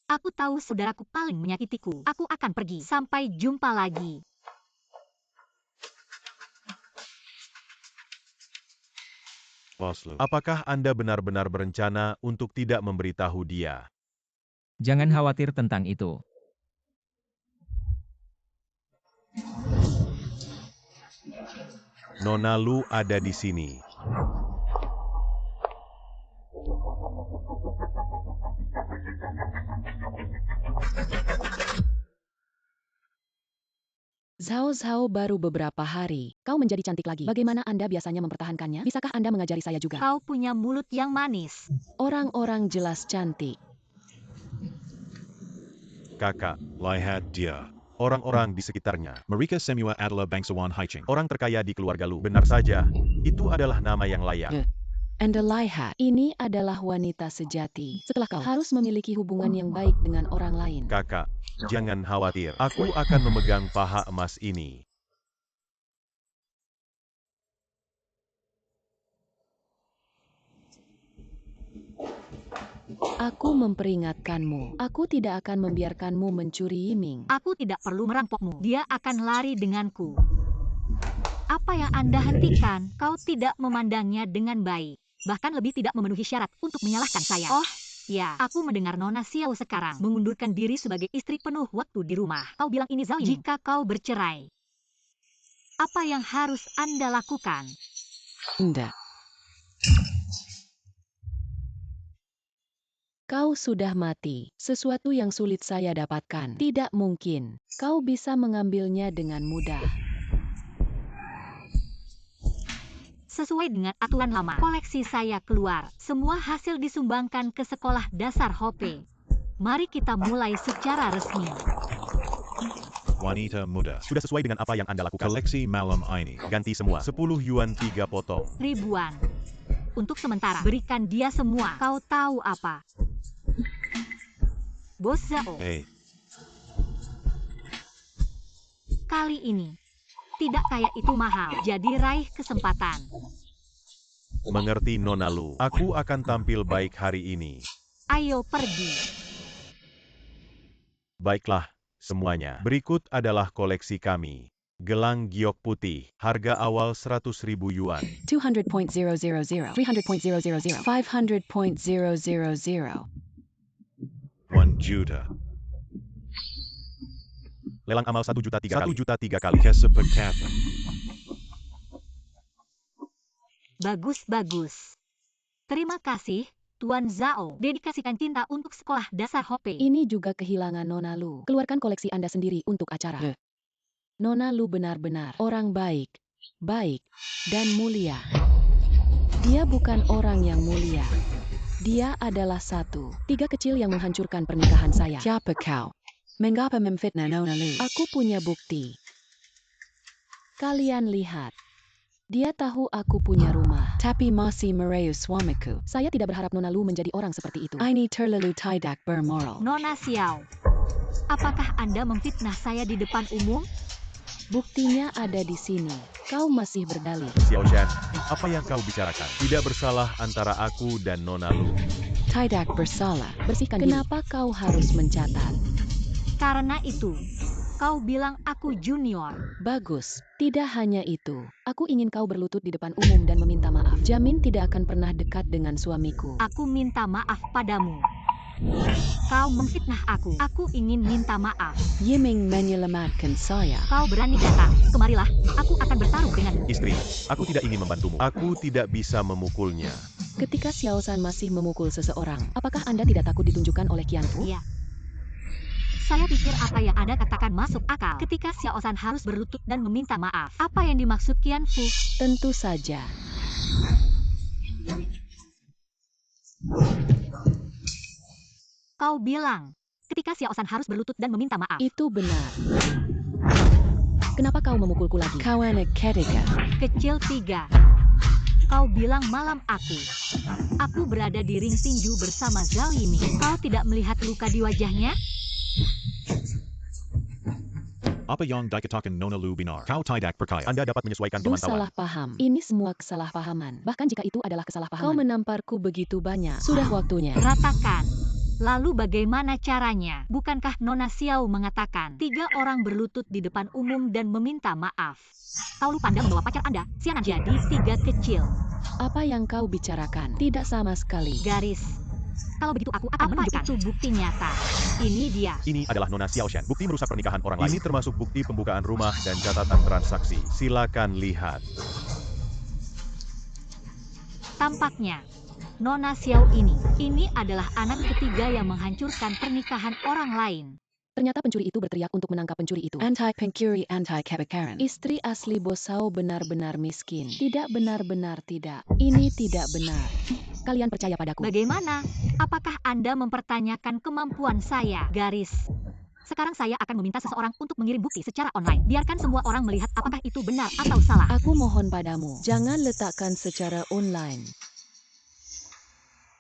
Aku tahu saudaraku paling menyakitiku. Aku akan pergi. Sampai jumpa lagi. Laszlo. Apakah Anda benar-benar berencana untuk tidak memberitahu dia? Jangan khawatir tentang itu. Nona Lu ada di sini. Zhao Zhao baru beberapa hari. Kau menjadi cantik lagi. Bagaimana Anda biasanya mempertahankannya? Bisakah Anda mengajari saya juga? Kau punya mulut yang manis. Orang-orang jelas cantik. Kakak, Lihat dia. orang-orang di sekitarnya. Marika Semua adalah bangsawan Haiching. Orang terkaya di keluarga Lu. Benar saja, itu adalah nama yang layak. Anda lihat, ini adalah wanita sejati. Setelah kau harus memiliki hubungan yang baik dengan orang lain. Kakak, jangan khawatir. Aku akan memegang paha emas ini. Aku memperingatkanmu. Aku tidak akan membiarkanmu mencuri Yiming. Aku tidak perlu merampokmu. Dia akan lari denganku. Apa yang Anda hentikan? Kau tidak memandangnya dengan baik. Bahkan lebih tidak memenuhi syarat untuk menyalahkan saya. Oh, ya. Aku mendengar Nona Xiao sekarang mengundurkan diri sebagai istri penuh waktu di rumah. Kau bilang ini Zhao Yiming. Jika kau bercerai, apa yang harus Anda lakukan? Tidak. Kau sudah mati. Sesuatu yang sulit saya dapatkan. Tidak mungkin. Kau bisa mengambilnya dengan mudah. Sesuai dengan aturan lama, koleksi saya keluar. Semua hasil disumbangkan ke sekolah dasar Hope. Mari kita mulai secara resmi. Wanita muda. Sudah sesuai dengan apa yang Anda lakukan. Koleksi malam ini. Ganti semua. 10 yuan 3 potong. Ribuan. Untuk sementara, berikan dia semua. Kau tahu apa? Bos Zhao, Hey, kali ini, tidak kayak itu mahal. Jadi raih kesempatan. Mengerti Nona Lu. Aku akan tampil baik hari ini. Ayo pergi. Baiklah, semuanya. Berikut adalah koleksi kami. Gelang giok putih. Harga awal 100.000 yuan. 200.000, 300.000, 500.000, 1 juta. Lelang amal 1 juta 3 kali. 1 juta 3 kali. Kesepakatan. Bagus-bagus. Terima kasih, Tuan Zhao. Dedikasikan cinta untuk sekolah dasar Hope. Ini juga kehilangan Nona Lu. Keluarkan koleksi Anda sendiri untuk acara. Nona Lu benar-benar orang baik, dan mulia. Dia bukan orang yang mulia. Dia adalah 3 kecil yang menghancurkan pernikahan saya. Siapa kau? Mengapa memfitnah Nona Lu? Aku punya bukti. Kalian lihat. Dia tahu aku punya rumah. Tapi masih merayu suamiku. Saya tidak berharap Nona Lu menjadi orang seperti itu. Ini terlalu tidak bermoral. Nona Xiao, apakah Anda memfitnah saya di depan umum? Buktinya ada di sini. Kau masih berdalih. Xiao Shan, apa yang kau bicarakan? Tidak bersalah antara aku dan Nona Lu. Tidak bersalah. Bersihkan diri. Kenapa kau harus mencatat? Karena itu, kau bilang aku junior. Bagus. Tidak hanya itu. Aku ingin kau berlutut di depan umum dan meminta maaf. Jamin tidak akan pernah dekat dengan suamiku. Aku minta maaf padamu. Kau memfitnah aku. Aku ingin minta maaf. Yiming menyelamatkan saya. Kau berani datang. Kemarilah. Aku akan bertarung denganmu. Istri, aku tidak ingin membantumu. Aku tidak bisa memukulnya. Ketika Xiao San masih memukul seseorang, apakah Anda tidak takut ditunjukkan oleh Qian Fu? Iya. Saya pikir apa yang Anda katakan masuk akal. Ketika Xiao San harus berlutut dan meminta maaf. Apa yang dimaksud Qian Fu? Tentu saja. Kau bilang, ketika Xiao San harus berlutut dan meminta maaf. Itu benar. Kenapa kau memukulku lagi? Kau anak ketiga. Kecil 3. Kau bilang malam aku. Aku berada di ring tinju bersama Zhao Yiming. Kau tidak melihat luka di wajahnya? Apa yang dikatakan Nona Lu benar? Kau tidak percaya. Anda dapat menyesuaikan Duh, pemantauan. salah paham. Ini semua kesalahpahaman. Bahkan jika itu adalah kesalahpahaman. Kau menamparku begitu banyak. Sudah waktunya. Ratakan. Lalu bagaimana caranya? Bukankah Nona Xiao mengatakan 3 orang berlutut di depan umum dan meminta maaf? Kau lupa Anda membawa pacar Anda, Xianan. Jadi 3 kecil. Apa yang kau bicarakan? Tidak sama sekali. Garis. Kalau begitu aku akan menunjukkan. Itu bukti nyata. Ini dia. Ini adalah Nona Xiaoshan, bukti merusak pernikahan orang lain. Ini termasuk bukti pembukaan rumah dan catatan transaksi. Silakan lihat. Tampaknya Nona Xiao ini adalah anak ketiga yang menghancurkan pernikahan orang lain. Ternyata pencuri itu berteriak untuk menangkap pencuri itu. Anti-pencuri, anti-kebakaran. Istri asli Bos Zhao benar-benar miskin. Tidak, benar-benar tidak. Ini tidak benar. Kalian percaya padaku? Bagaimana? Apakah Anda mempertanyakan kemampuan saya? Garis. Sekarang saya akan meminta seseorang untuk mengirim bukti secara online. Biarkan semua orang melihat apakah itu benar atau salah. Aku mohon padamu, jangan letakkan secara online.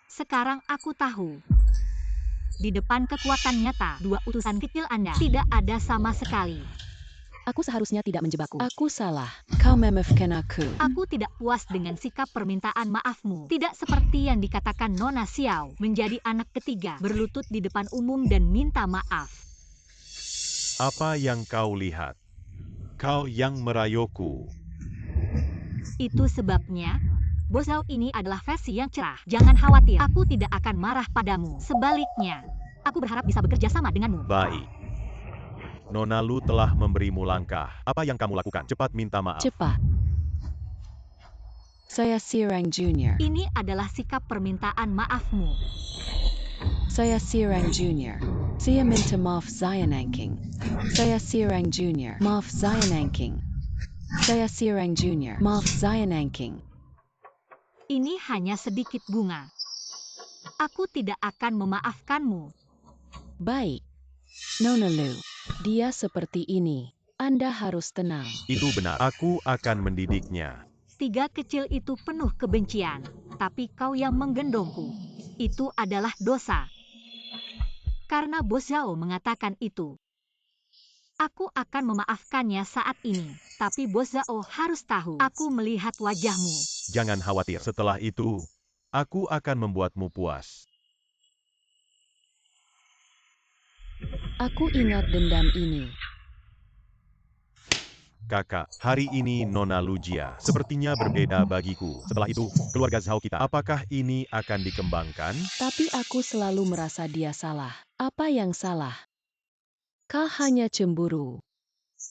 Sekarang aku tahu. Di depan kekuatan nyata, 2 utusan kecil Anda tidak ada sama sekali. Aku seharusnya tidak menjebakku. Aku salah. Kau memaafkan aku. Aku tidak puas dengan sikap permintaan maafmu. Tidak seperti yang dikatakan Nona Xiao, menjadi anak ketiga, berlutut di depan umum dan minta maaf. Apa yang kau lihat? Kau yang merayuku. Itu sebabnya, Bos Zhao ini adalah versi yang cerah. Jangan khawatir, aku tidak akan marah padamu. Sebaliknya, aku berharap bisa bekerja sama denganmu. Baik. Nona Lu telah memberimu langkah. Apa yang kamu lakukan? Cepat minta maaf. Cepat. Saya Sirang Junior. Ini adalah sikap permintaan maafmu. Saya Sirang Junior. Saya minta maaf Zayanangking. Saya Sirang Junior. Maaf Zayanangking. Saya Sirang Junior. Maaf Zayanangking. Ini hanya sedikit bunga. Aku tidak akan memaafkanmu. Baik. Nona Lu, dia seperti ini. Anda harus tenang. Itu benar. Aku akan mendidiknya. 3 kecil itu penuh kebencian, tapi kau yang menggendongku. Itu adalah dosa. Karena Bos Zhao mengatakan itu. Aku akan memaafkannya saat ini, tapi Bos Zhao harus tahu. Aku melihat wajahmu. Jangan khawatir. Setelah itu, aku akan membuatmu puas. Aku ingat dendam ini. Kakak, hari ini Nona Lujia sepertinya berbeda bagiku. Setelah itu, keluarga Zhao kita. Apakah ini akan dikembangkan? Tapi aku selalu merasa dia salah. Apa yang salah? Kau hanya cemburu.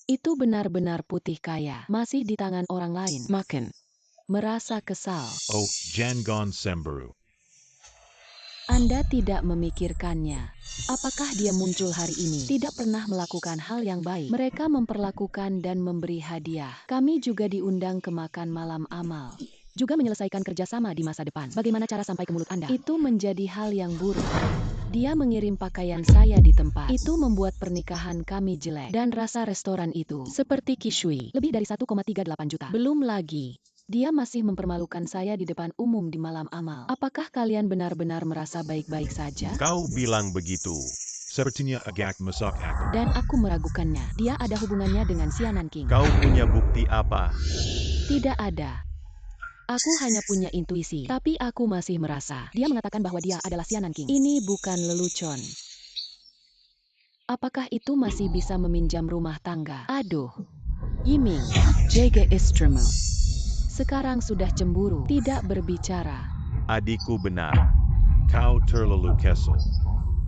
Itu benar-benar putih kaya, masih di tangan orang lain. Makan. Merasa kesal. Oh, Jangon Semberu. Anda tidak memikirkannya. Apakah dia muncul hari ini? Tidak pernah melakukan hal yang baik. Mereka memperlakukan dan memberi hadiah. Kami juga diundang ke makan malam amal. Juga menyelesaikan kerjasama di masa depan. Bagaimana cara sampai ke mulut Anda? Itu menjadi hal yang buruk. Dia mengirim pakaian saya di tempat. Itu membuat pernikahan kami jelek. Dan rasa restoran itu seperti Kishui. Lebih dari 1,38 juta. Belum lagi. Dia masih mempermalukan saya di depan umum di malam amal. Apakah kalian benar-benar merasa baik-baik saja? Kau bilang begitu. Sepertinya agak masuk akal. Dan aku meragukannya. Dia ada hubungannya dengan Xianan King. Kau punya bukti apa? Tidak ada. Aku hanya punya intuisi. Tapi aku masih merasa. Dia mengatakan bahwa dia adalah Xianan King. Ini bukan lelucon. Apakah itu masih bisa meminjam rumah tangga? Aduh. Yiming, jaga istrimu. Sekarang sudah cemburu, tidak berbicara. Adikku benar. Kau terlalu kesal.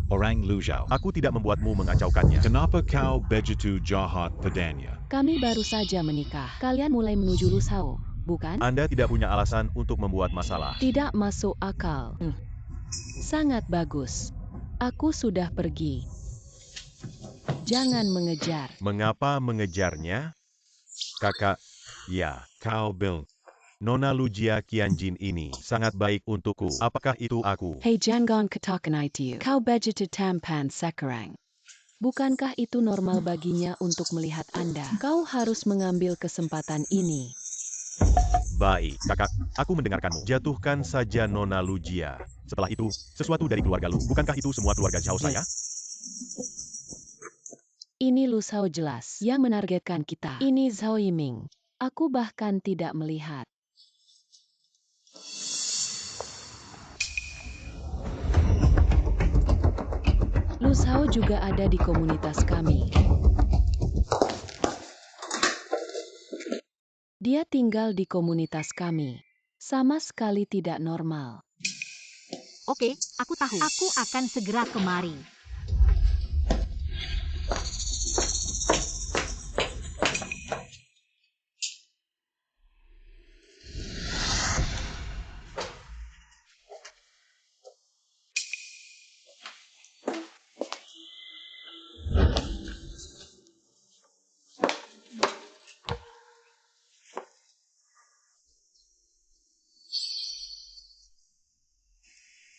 Orang Lujao. Aku tidak membuatmu mengacaukannya. Kenapa kau begitu jahat padanya? Kami baru saja menikah. Kalian mulai menuju Lusao, bukan? Anda tidak punya alasan untuk membuat masalah. Tidak masuk akal. Sangat bagus. Aku sudah pergi. Jangan mengejar. Mengapa mengejarnya? Kakak, ya, Kau bil. Nona Lujia Qianjin ini sangat baik untukku. Apakah itu aku? Hei jangan katakan itu. Kau begitu tampan sekarang. Bukankah itu normal baginya untuk melihat Anda? Kau harus mengambil kesempatan ini. Baik, kakak, aku mendengarkanmu. Jatuhkan saja Nona Lujia. Setelah itu, sesuatu dari keluarga Lu. Bukankah itu semua keluarga Zhao saya? Ini Lu Shao jelas yang menargetkan kita. Ini Zhao Yiming. Aku bahkan tidak melihat. Lu Shao juga ada di komunitas kami. Dia tinggal di komunitas kami. Sama sekali tidak normal. Oke, aku tahu. Aku akan segera kemari.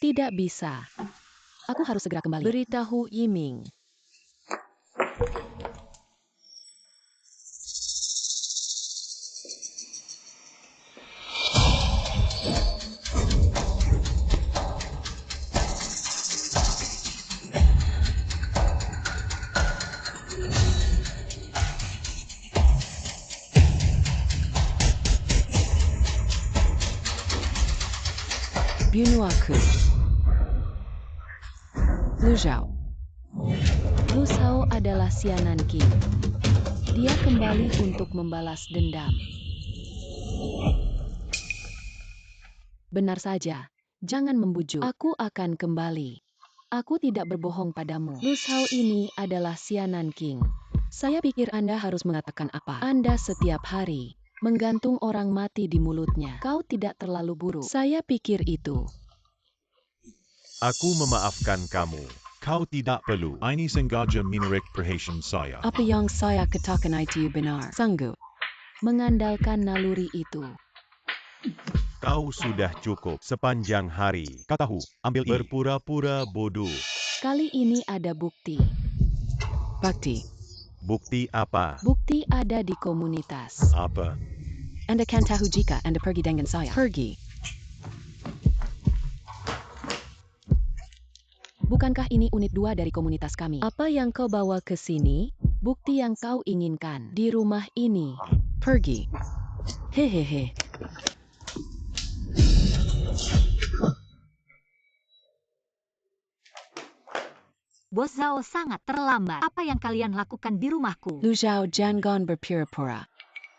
Tidak bisa. Aku harus segera kembali. Beritahu Yiming. Bunuaku. Lu Shao. Lu Shao adalah Xianan King. Dia kembali untuk membalas dendam. Benar saja. Jangan membujuk. Aku akan kembali. Aku tidak berbohong padamu. Lu Shao ini adalah Xianan King. Saya pikir Anda harus mengatakan apa. Anda setiap hari menggantung orang mati di mulutnya. Kau tidak terlalu buruk. Saya pikir itu. Aku memaafkan kamu. Kau tidak perlu. Ini sengaja menarik perhatian saya. Apa yang saya katakan itu benar. Sanggup mengandalkan naluri itu. Kau sudah cukup sepanjang hari. Kau tahu, ambil ini. Berpura-pura bodoh. Kali ini ada bukti. Bukti. Bukti apa? Bukti ada di komunitas. Apa? Anda kan tahu jika Anda pergi dengan saya. Pergi. Bukankah ini unit 2 dari komunitas kami? Apa yang kau bawa ke sini? Bukti yang kau inginkan di rumah ini. Pergi. Hehehe. Bos Zhao sangat terlambat. Apa yang kalian lakukan di rumahku? Lu Shao jangan berpura-pura.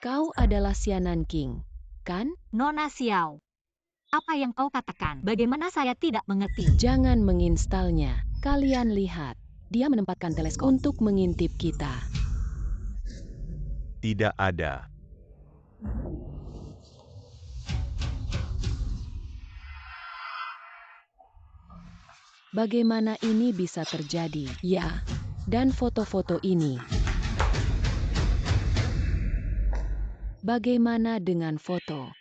Kau adalah Xianan King, kan? Nona Xiao. Apa yang kau katakan? Bagaimana saya tidak mengerti? Jangan menginstalnya. Kalian lihat. Dia menempatkan teleskop untuk mengintip kita. Tidak ada. Bagaimana ini bisa terjadi? Ya, dan foto-foto ini. Bagaimana dengan foto?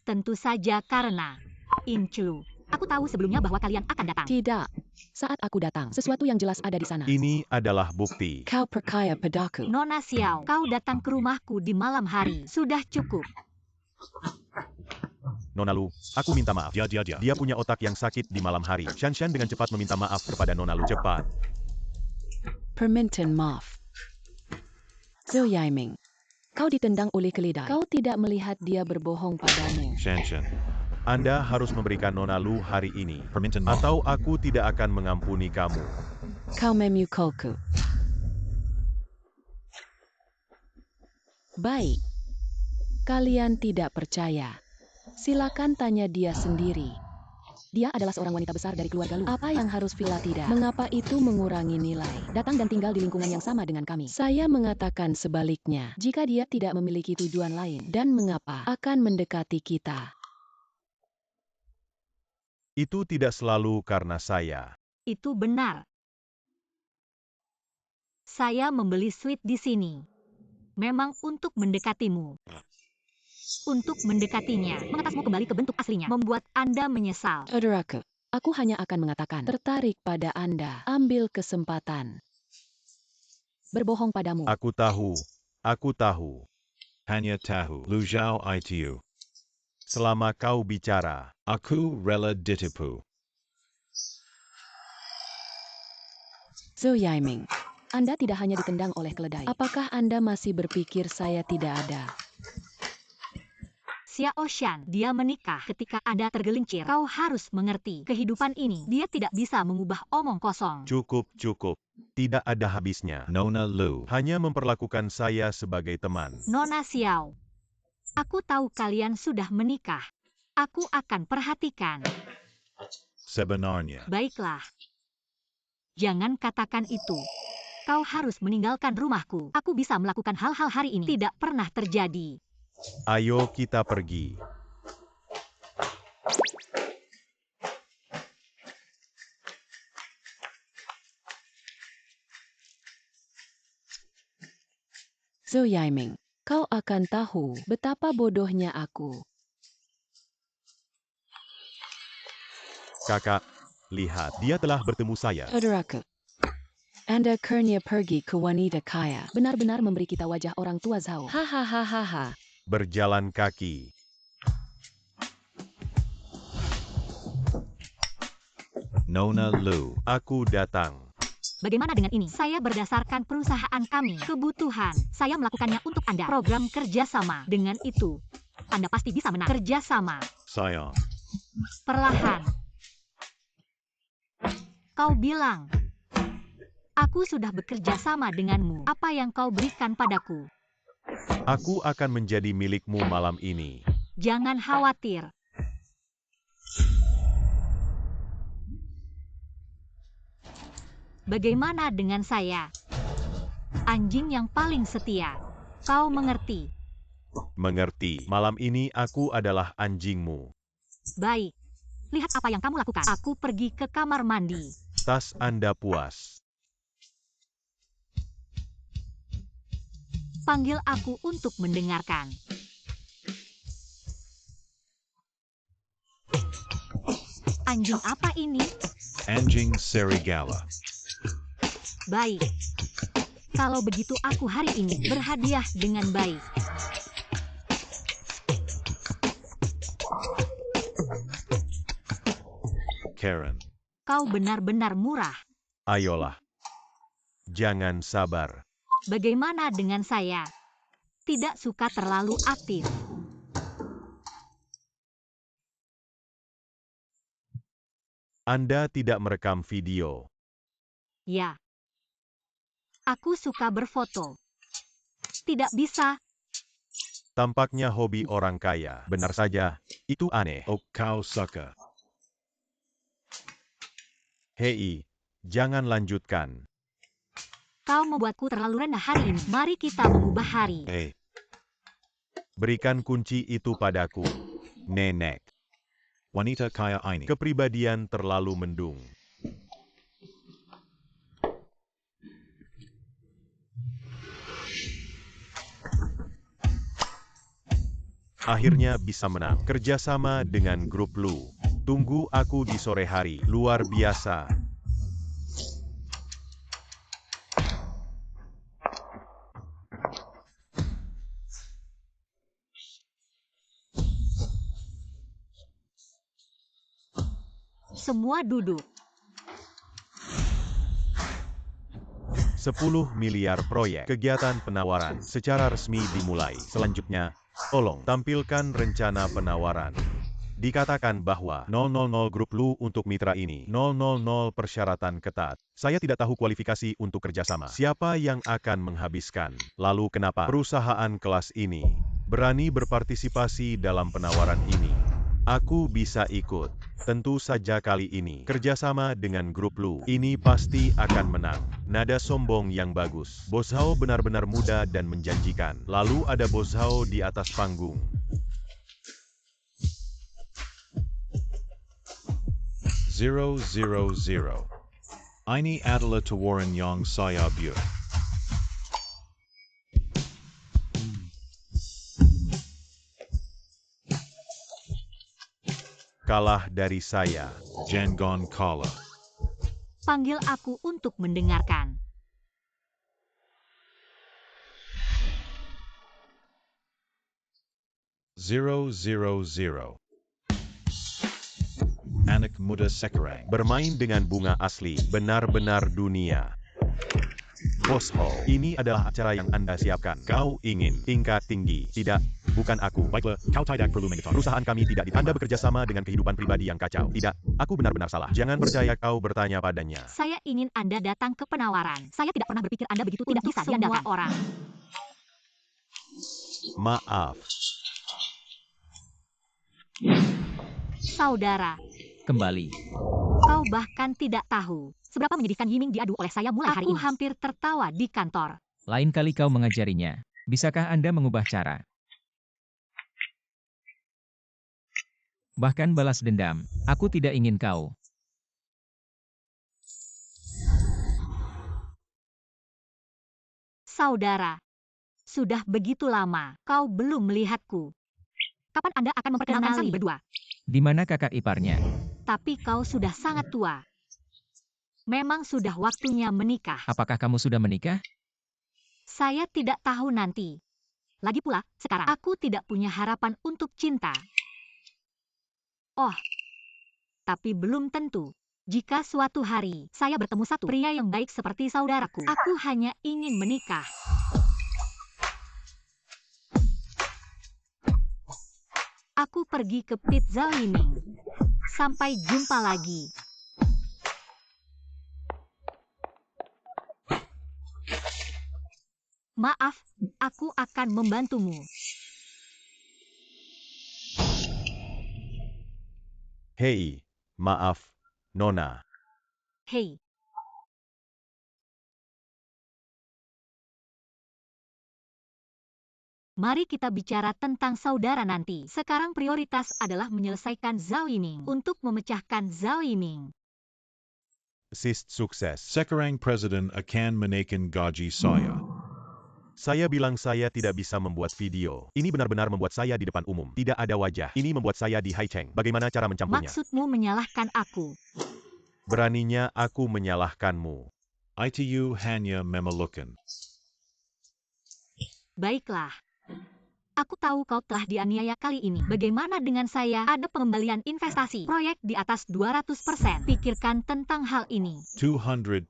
Tentu saja karena Incu. Aku tahu sebelumnya bahwa kalian akan datang. Tidak. Saat aku datang, sesuatu yang jelas ada di sana. Ini adalah bukti. Kau percaya padaku. Nona Xiao, kau datang ke rumahku di malam hari. Sudah cukup. Nona Lu, aku minta maaf. Dia. Dia punya otak yang sakit di malam hari. Shan dengan cepat meminta maaf kepada Nona Lu. Cepat. Permintaan maaf. Zhao Yiming. Kau ditendang oleh keledai. Kau tidak melihat dia berbohong padamu. Shan. Anda harus memberikan Nona Lu hari ini. Permintaan maaf. Atau aku tidak akan mengampuni kamu. Kau memukulku. Baik. Kalian tidak percaya. Silakan tanya dia sendiri. Dia adalah seorang wanita besar dari keluarga Lu. Apa yang harus Villa tidak? Mengapa itu mengurangi nilai? Datang dan tinggal di lingkungan yang sama dengan kami. Saya mengatakan sebaliknya. Jika dia tidak memiliki tujuan lain, dan mengapa akan mendekati kita? Itu tidak selalu karena saya. Itu benar. Saya membeli suite di sini. Memang untuk mendekatimu. Untuk mendekatinya, mengatasmu kembali ke bentuk aslinya, membuat Anda menyesal. Saudaraku, aku hanya akan mengatakan, tertarik pada Anda. Ambil kesempatan. Berbohong padamu. Aku tahu. Hanya tahu. Lu Zhao itu. Selama kau bicara, Aku rela ditipu. Zhou Yaiming, Anda tidak hanya ditendang oleh keledai. Apakah Anda masih berpikir saya tidak ada? Xiao Shan, dia menikah ketika Anda tergelincir. Kau harus mengerti, kehidupan ini, dia tidak bisa mengubah omong kosong. Cukup, cukup. Tidak ada habisnya. Nona Lu. Hanya memperlakukan saya sebagai teman. Nona Xiao, aku tahu kalian sudah menikah. Aku akan perhatikan. Sebenarnya. Baiklah. Jangan katakan itu. Kau harus meninggalkan rumahku. Aku bisa melakukan hal-hal hari ini. Tidak pernah terjadi. Ayo kita pergi. Zhou Yaiming, kau akan tahu betapa bodohnya aku. Kakak, lihat, dia telah bertemu saya. Saudaraku, Anda kurnia pergi ke wanita kaya. Benar-benar memberi kita wajah orang tua Zhao. Hahaha. Berjalan kaki. Nona Lu. Aku datang. Bagaimana dengan ini? Saya berdasarkan perusahaan kami, kebutuhan. Saya melakukannya untuk Anda. Program kerjasama. Dengan itu, Anda pasti bisa menang. Kerjasama. Sayang. Perlahan. Kau bilang, aku sudah bekerja sama denganmu. Apa yang kau berikan padaku? Aku akan menjadi milikmu malam ini. Jangan khawatir. Bagaimana dengan saya? Anjing yang paling setia. Kau mengerti? Mengerti. Malam ini aku adalah anjingmu. Baik. Lihat apa yang kamu lakukan. Aku pergi ke kamar mandi. Tas Anda puas. Panggil aku untuk mendengarkan. Anjing apa ini? Anjing Serigala. Baik. Kalau begitu aku hari ini berhadiah dengan baik. Karen. Kau benar-benar murah. Ayolah. Jangan sabar. Bagaimana dengan saya? Tidak suka terlalu aktif. Anda tidak merekam video. Ya. Aku suka berfoto. Tidak bisa. Tampaknya hobi orang kaya. Benar saja. Itu aneh. Oh, kau suka. Hei, jangan lanjutkan. Kau membuatku terlalu rendah hari ini. Mari kita mengubah hari. Hei. Berikan kunci itu padaku, nenek. Wanita kaya ini. Kepribadian terlalu mendung. Akhirnya bisa menang. Kerjasama dengan grup Lu. Tunggu aku di sore hari. Luar biasa. Semua duduk. 10 miliar proyek. Kegiatan penawaran secara resmi dimulai. Selanjutnya, tolong tampilkan rencana penawaran. Dikatakan bahwa 000 grup Lu untuk mitra ini. 000 persyaratan ketat. Saya tidak tahu kualifikasi untuk kerjasama. Siapa yang akan menghabiskan? Lalu kenapa perusahaan kelas ini berani berpartisipasi dalam penawaran ini? Aku bisa ikut. Tentu saja kali ini kerjasama dengan grup Lu. Ini pasti akan menang. Nada sombong yang bagus. Bos Hao benar-benar muda dan menjanjikan. Lalu ada Bos Hao di atas panggung. 000. Ini adalah tawaran yang saya buat. Kalah dari saya. Jangan kalah. Panggil aku untuk mendengarkan. Zero. Anak muda sekarang. Bermain dengan bunga asli. Benar-benar dunia. Bos Ho, ini adalah acara yang Anda siapkan. Kau ingin tingkat tinggi. Tidak, bukan aku. Baiklah, kau tidak perlu mengetahui. Perusahaan kami tidak diterima. Anda bekerja sama dengan kehidupan pribadi yang kacau. Tidak, aku benar-benar salah. Jangan percaya kau bertanya padanya. Saya ingin Anda datang ke penawaran. Saya tidak pernah berpikir Anda begitu tidak bisa diandalkan orang. Maaf. Saudara, Kembali. kau bahkan tidak tahu seberapa menyedihkan Yiming diadu oleh saya mulai hari ini. Aku hampir tertawa di kantor. Lain kali kau mengajarinya. Bisakah Anda mengubah cara? Bahkan balas dendam. Aku tidak ingin kau. Saudara, sudah begitu lama kau belum melihatku. Kapan Anda akan memperkenalkan kami berdua? Di mana kakak iparnya? Tapi kau sudah sangat tua. Memang sudah waktunya menikah. Apakah kamu sudah menikah? Saya tidak tahu nanti. Lagi pula, sekarang aku tidak punya harapan untuk cinta. Oh, tapi belum tentu. Jika suatu hari saya bertemu satu pria yang baik seperti saudaraku, aku hanya ingin menikah. Aku pergi ke Pizza Yiming. Sampai jumpa lagi. Maaf, aku akan membantumu. Hei, maaf, Nona. Hei. Mari kita bicara tentang saudara nanti. Sekarang prioritas adalah menyelesaikan Zhao Yiming untuk memecahkan Zhao Yiming. Sis sukses. Sekarang Presiden akan menaikkan gaji saya. Saya bilang saya tidak bisa membuat video. Ini benar-benar membuat saya di depan umum. Tidak ada wajah. Ini membuat saya di Haicheng. Bagaimana cara mencampurnya? Maksudmu menyalahkan aku? Beraninya aku menyalahkanmu. ITU hanya memerlukan. Baiklah. Aku tahu kau telah dianiaya kali ini. Bagaimana dengan saya? Ada pengembalian investasi. Proyek di atas 200%. Pikirkan tentang hal ini. 200%.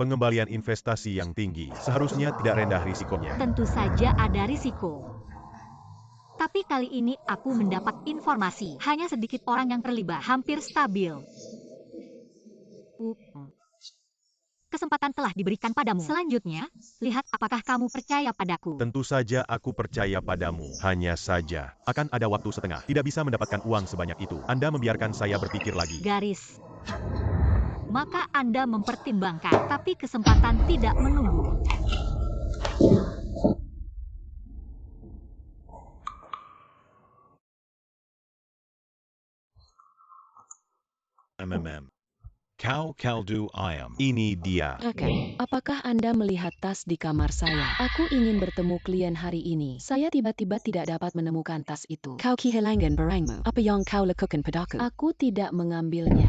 Pengembalian investasi yang tinggi seharusnya tidak rendah risikonya. Tentu saja ada risiko. Tapi kali ini aku mendapat informasi. Hanya sedikit orang yang terlibat. Hampir stabil. Kesempatan telah diberikan padamu. Selanjutnya, lihat apakah kamu percaya padaku. Tentu saja aku percaya padamu. Hanya saja, akan ada waktu setengah. Tidak bisa mendapatkan uang sebanyak itu. Anda membiarkan saya berpikir lagi. Garis. Maka Anda mempertimbangkan, tapi kesempatan tidak menunggu. Kau kaldu ayam. Ini dia. Oke, apakah Anda melihat tas di kamar saya? Aku ingin bertemu klien hari ini. Saya tiba-tiba tidak dapat menemukan tas itu. Kau kehilangan barangmu. Apa yang kau lakukan padaku? Aku tidak mengambilnya.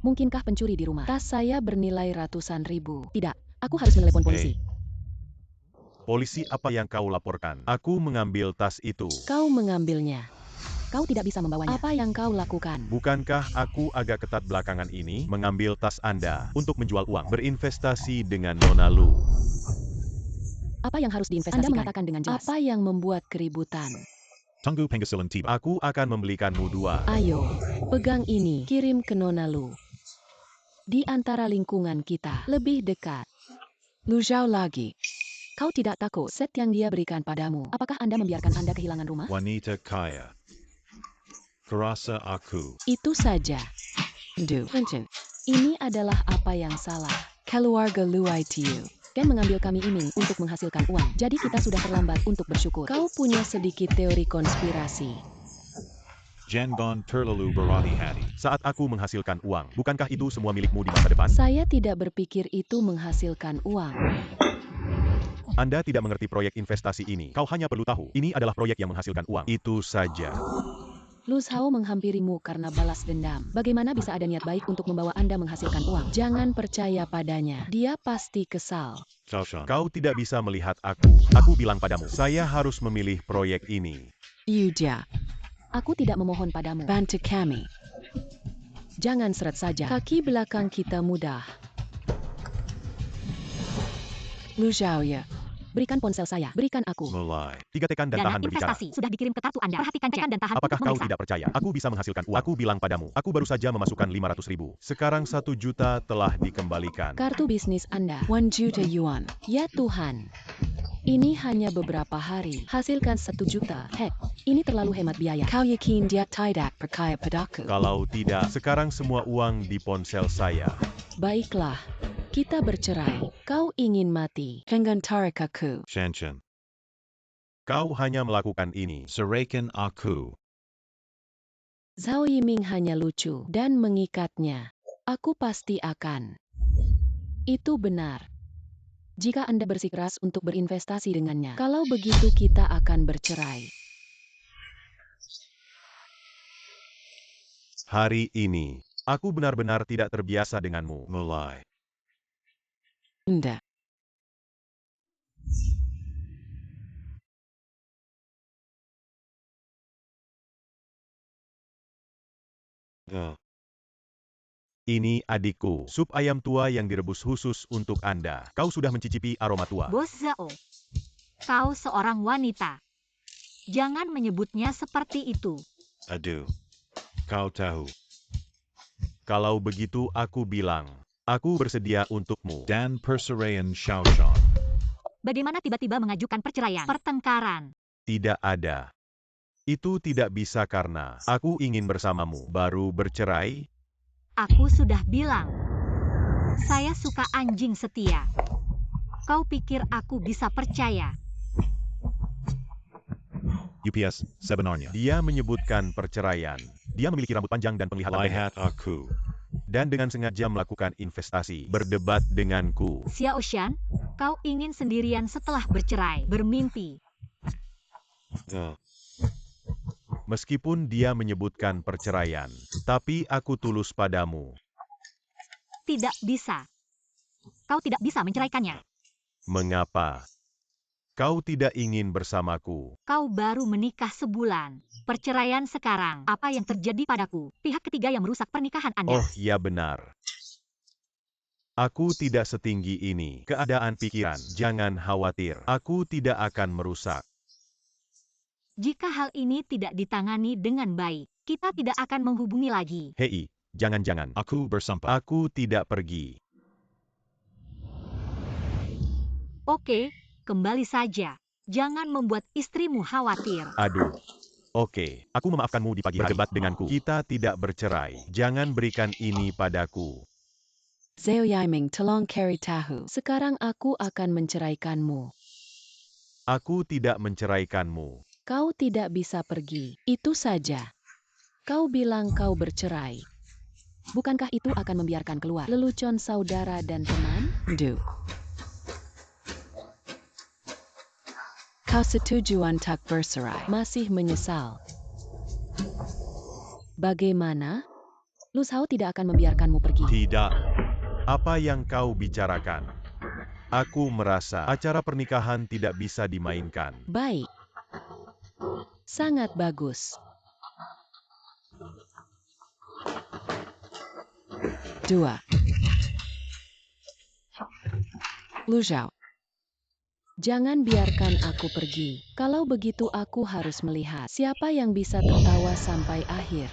Mungkinkah pencuri di rumah? Tas saya bernilai ratusan ribu. Tidak, aku harus menelepon polisi. Polisi apa yang kau laporkan? Aku mengambil tas itu. Kau mengambilnya. Kau tidak bisa membawanya. Apa yang kau lakukan? Bukankah aku agak ketat belakangan ini mengambil tas Anda untuk menjual uang, berinvestasi dengan Nona Lu? Apa yang harus diinvestasikan? Anda mengatakan dengan jelas. Apa yang membuat keributan? Tunggu penghasilan tiba. Aku akan membelikanmu 2. Ayo, pegang ini, kirim ke Nona Lu. Di antara lingkungan kita, lebih dekat. Lu jauh lagi. Kau tidak takut set yang dia berikan padamu? Apakah Anda membiarkan Anda kehilangan rumah? Wanita kaya. Kurasa aku. Itu saja. Ini adalah apa yang salah. Keluarga Lu ITU dan mengambil kami ini untuk menghasilkan uang. Jadi kita sudah terlambat untuk bersyukur. Kau punya sedikit teori konspirasi. Jangan terlalu berhati-hati. Saat aku menghasilkan uang, bukankah itu semua milikmu di masa depan? Saya tidak berpikir itu menghasilkan uang. Anda tidak mengerti proyek investasi ini. Kau hanya perlu tahu, ini adalah proyek yang menghasilkan uang. Itu saja. Lu Zhao menghampirimu karena balas dendam. Bagaimana bisa ada niat baik untuk membawa Anda menghasilkan uang? Jangan percaya padanya. Dia pasti kesal. Kau tidak bisa melihat aku. Aku bilang padamu, saya harus memilih proyek ini. Yuda, aku tidak memohon padamu. Bantu kami. Jangan seret saja. Kaki belakang kita mudah. Lu Xiaoya. Berikan ponsel saya. Berikan aku. Mulai. 3 tekan dan Dana tahan berbicara. investasi sudah dikirim ke kartu Anda. Perhatikan tekan dan tahan Apakah untuk kau memeriksa. tidak percaya? Aku bisa menghasilkan uang. Aku bilang padamu. Aku baru saja memasukkan 500.000. Sekarang 1 juta telah dikembalikan. Kartu bisnis Anda. 1 juta yuan. Ya Tuhan. Ini hanya beberapa hari. Hasilkan 1 juta. Hek, ini terlalu hemat biaya. Kau yakin dia tidak percaya padaku? Kalau tidak, sekarang semua uang di ponsel saya. Baiklah. Kita bercerai. Kau ingin mati. Jangan tarik aku. Shanshan. Kau hanya melakukan ini. Sarakan aku. Zhao Yiming hanya lucu dan mengikatnya. Aku pasti akan. Itu benar. Jika Anda bersikeras untuk berinvestasi dengannya, kalau begitu kita akan bercerai. Hari ini, aku benar-benar tidak terbiasa denganmu. Mulai. Anda. Ini adikku, sup ayam tua yang direbus khusus untuk Anda. Kau sudah mencicipi aroma tua. Bos Zhao, kau seorang wanita. Jangan menyebutnya seperti itu. Aduh. Kau tahu. Kalau begitu aku bilang, aku bersedia untukmu. Dan Perserayan Shaoshan. Bagaimana tiba-tiba mengajukan perceraian? Pertengkaran. Tidak ada. Itu tidak bisa karena aku ingin bersamamu. Baru bercerai? Aku sudah bilang. Saya suka anjing setia. Kau pikir aku bisa percaya? UPS sebenarnya. Dia menyebutkan perceraian. Dia memiliki rambut panjang dan penglihatan pendek. Lihat aku. Dan dengan sengaja melakukan investasi. Berdebat denganku. Xiaoshan, kau ingin sendirian setelah bercerai, bermimpi. Meskipun dia menyebutkan perceraian, tapi aku tulus padamu. Tidak bisa. Kau tidak bisa menceraikannya. Mengapa? Kau tidak ingin bersamaku. Kau baru menikah sebulan. Perceraian sekarang. Apa yang terjadi padaku? Pihak ketiga yang merusak pernikahan Anda. Oh, ya benar. Aku tidak setinggi ini. Keadaan pikiran, jangan khawatir. Aku tidak akan merusak. Jika hal ini tidak ditangani dengan baik, kita tidak akan menghubungi lagi. Hei, jangan-jangan. Aku bersampa. Aku tidak pergi. Oke, kembali saja. Jangan membuat istrimu khawatir. Aduh. Oke, aku memaafkanmu di pagi hari. Berdebat denganku. Kita tidak bercerai. Jangan berikan ini padaku. Zhao Yiming tolong carry tahu. Sekarang aku akan menceraikanmu. Aku tidak menceraikanmu. Kau tidak bisa pergi. Itu saja. Kau bilang kau bercerai. Bukankah itu akan membiarkan keluar lelucon saudara dan teman? Duh. Kau setuju tak bercerai? Masih menyesal. Bagaimana? Lu Zhao tidak akan membiarkanmu pergi. Tidak. Apa yang kau bicarakan? Aku merasa acara pernikahan tidak bisa dimainkan. Baik. Sangat bagus. 2. Lu Zhao. Jangan biarkan aku pergi. Kalau begitu aku harus melihat siapa yang bisa tertawa sampai akhir.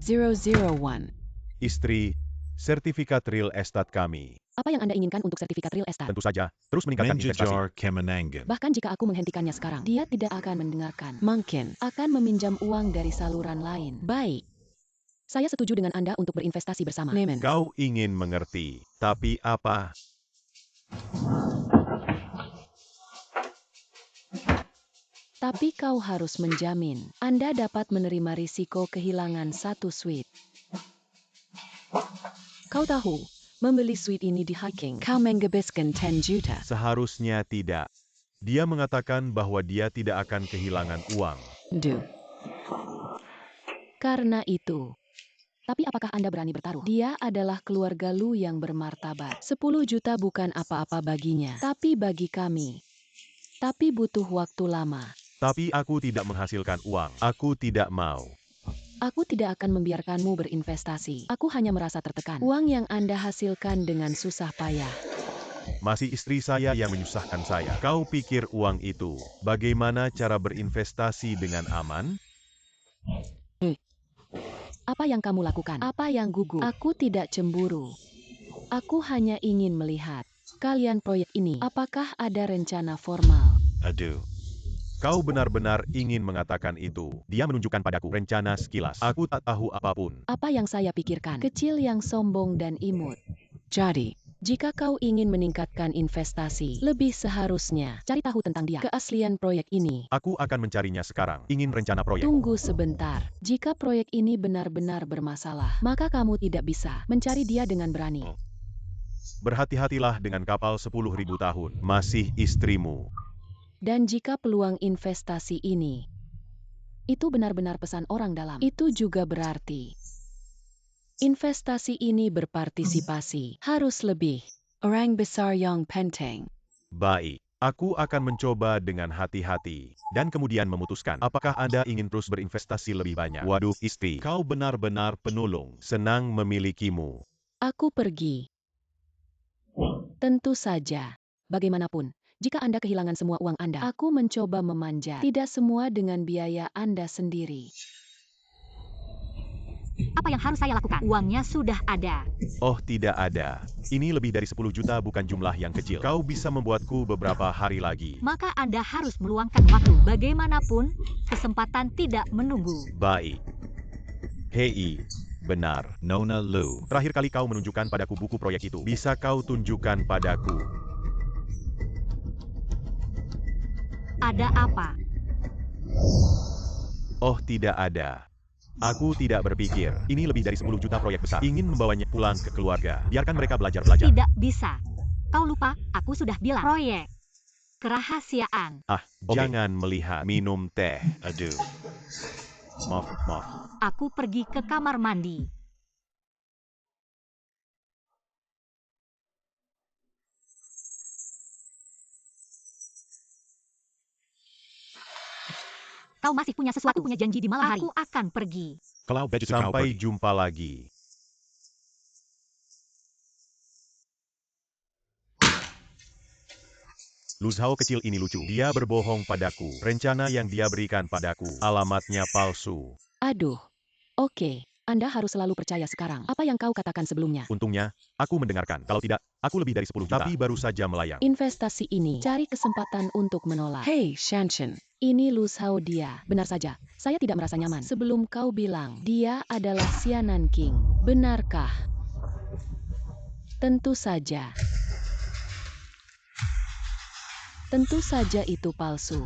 (001) Istri, sertifikat real estate kami. Apa yang Anda inginkan untuk sertifikat real estate? Tentu saja, terus meningkatkan investasi. Menjajar Kemenangan. Bahkan jika aku menghentikannya sekarang, dia tidak akan mendengarkan. Mungkin akan meminjam uang dari saluran lain. Baik. Saya setuju dengan Anda untuk berinvestasi bersama. Nemen. Kau ingin mengerti, tapi apa? Tapi kau harus menjamin Anda dapat menerima risiko kehilangan satu suite. Kau tahu, membeli suite ini di Hiking, kau menghabiskan 10 juta. Seharusnya tidak. Dia mengatakan bahwa dia tidak akan kehilangan uang. Duh. Karena itu. Tapi apakah Anda berani bertaruh? Dia adalah keluarga Lu yang bermartabat. 10 juta bukan apa-apa baginya. Tapi bagi kami. Tapi butuh waktu lama. Tapi aku tidak menghasilkan uang. Aku tidak mau. Aku tidak akan membiarkanmu berinvestasi. Aku hanya merasa tertekan. Uang yang Anda hasilkan dengan susah payah. Masih istri saya yang menyusahkan saya. Kau pikir uang itu bagaimana cara berinvestasi dengan aman? Apa yang kamu lakukan? Apa yang gugup? Aku tidak cemburu. Aku hanya ingin melihat kalian proyek ini. Apakah ada rencana formal? Aduh. Kau benar-benar ingin mengatakan itu. Dia menunjukkan padaku rencana sekilas. Aku tak tahu apapun. Apa yang saya pikirkan? Kecil yang sombong dan imut. Jadi, jika kau ingin meningkatkan investasi, lebih seharusnya cari tahu tentang dia. Keaslian proyek ini. Aku akan mencarinya sekarang. Ingin rencana proyek. Tunggu sebentar. Jika proyek ini benar-benar bermasalah, maka kamu tidak bisa mencari dia dengan berani. Berhati-hatilah dengan kapal 10.000 tahun. Masih istrimu. Dan jika peluang investasi ini itu benar-benar pesan orang dalam, itu juga berarti investasi ini berpartisipasi harus lebih. Orang besar yang penting. Baik. Aku akan mencoba dengan hati-hati. Dan kemudian memutuskan apakah Anda ingin terus berinvestasi lebih banyak. Waduh istri, kau benar-benar penolong. Senang memilikimu. Aku pergi. Tentu saja. Bagaimanapun, jika Anda kehilangan semua uang Anda, aku mencoba memanjat. Tidak semua dengan biaya Anda sendiri. Apa yang harus saya lakukan? Uangnya sudah ada. Oh tidak ada. Ini lebih dari 10 juta bukan jumlah yang kecil. Kau bisa membuatku beberapa hari lagi. Maka Anda harus meluangkan waktu. Bagaimanapun, kesempatan tidak menunggu. Baik. Hei, benar. Nona Lu. Terakhir kali kau menunjukkan padaku buku proyek itu. Bisa kau tunjukkan padaku? Ada apa? Oh tidak ada. Aku tidak berpikir. Ini lebih dari 10 juta proyek besar. Ingin membawanya pulang ke keluarga. Biarkan mereka belajar-belajar. Tidak bisa. Kau lupa, aku sudah bilang. Proyek. Kerahasiaan. Jangan melihat minum teh. Aduh. Maaf. Aku pergi ke kamar mandi. Kau masih punya sesuatu, punya janji di malam hari. Aku akan pergi. Kalau begitu kau Sampai pergi. jumpa lagi. Lu Zhao kecil ini lucu. Dia berbohong padaku. Rencana yang dia berikan padaku. Alamatnya palsu. Aduh. Oke. Anda harus selalu percaya sekarang. Apa yang kau katakan sebelumnya? Untungnya, aku mendengarkan. Kalau tidak, aku lebih dari 10 juta. Tapi baru saja melayang. Investasi ini cari kesempatan untuk menolak. Hei, Shanshan. Ini Lu Zhao dia. Benar saja, saya tidak merasa nyaman. Sebelum kau bilang, dia adalah Xianan King. Benarkah? Tentu saja. Tentu saja itu palsu.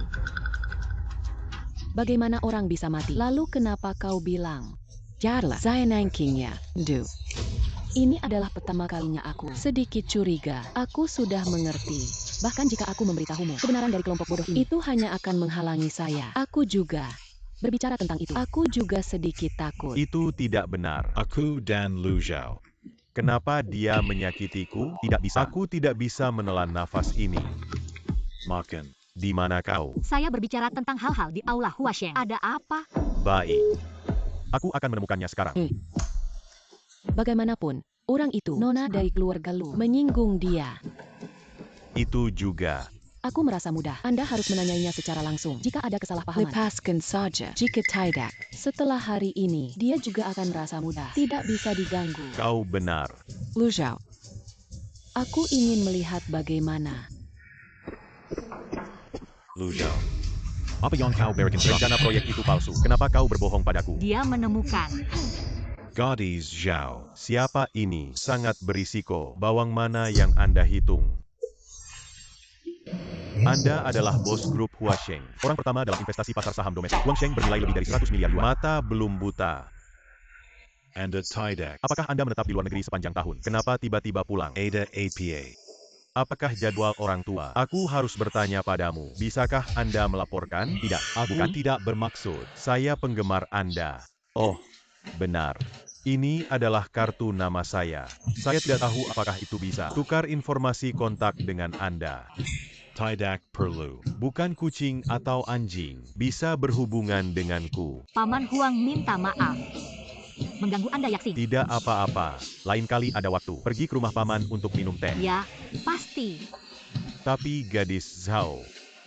Bagaimana orang bisa mati? Lalu kenapa kau bilang? Jarlah, Xianan King-nya. Duh. Ini adalah pertama kalinya aku sedikit curiga. Aku sudah mengerti. Bahkan jika aku memberitahumu kebenaran dari kelompok bodoh ini, itu hanya akan menghalangi saya. Aku juga berbicara tentang itu. Aku juga sedikit takut. Itu tidak benar. Aku dan Lu Zhao. Kenapa dia menyakitiku? Tidak bisa. Aku tidak bisa menelan nafas ini. Makan. Di mana kau? Saya berbicara tentang hal-hal di aula Huasheng. Ada apa? Baik. Aku akan menemukannya sekarang. Bagaimanapun, orang itu, nona dari keluarga Lu, menyinggung dia. Itu juga. Aku merasa mudah. Anda harus menanyainya secara langsung jika ada kesalahpahaman. Lepaskan saja. Jika tidak, setelah hari ini, dia juga akan merasa mudah. Tidak bisa diganggu. Kau benar. Lu Zhao. Aku ingin melihat bagaimana. Lu Zhao. Apa yang kau berikan? Rencana proyek itu palsu. Kenapa kau berbohong padaku? Dia menemukan. Gadis Zhao. Siapa ini? Sangat berisiko. Bawang mana yang Anda hitung? Anda adalah bos grup Huasheng. Orang pertama dalam investasi pasar saham domestik. Huasheng bernilai lebih dari 100 miliar yuan. Mata belum buta. Anda tidak. Apakah Anda menetap di luar negeri sepanjang tahun? Kenapa tiba-tiba pulang? Ada APA. Apakah jadwal orang tua? Aku harus bertanya padamu. Bisakah Anda melaporkan? Tidak. Aku tidak bermaksud. Saya penggemar Anda. Oh, benar. Ini adalah kartu nama saya. Saya tidak tahu apakah itu bisa. Tukar informasi kontak dengan Anda. Tidak perlu. Bukan kucing atau anjing. Bisa berhubungan denganku. Paman Huang minta maaf. Mengganggu Anda, Yaxing? Tidak apa-apa. Lain kali ada waktu. Pergi ke rumah paman untuk minum teh. Ya, pasti. Tapi gadis Zhao,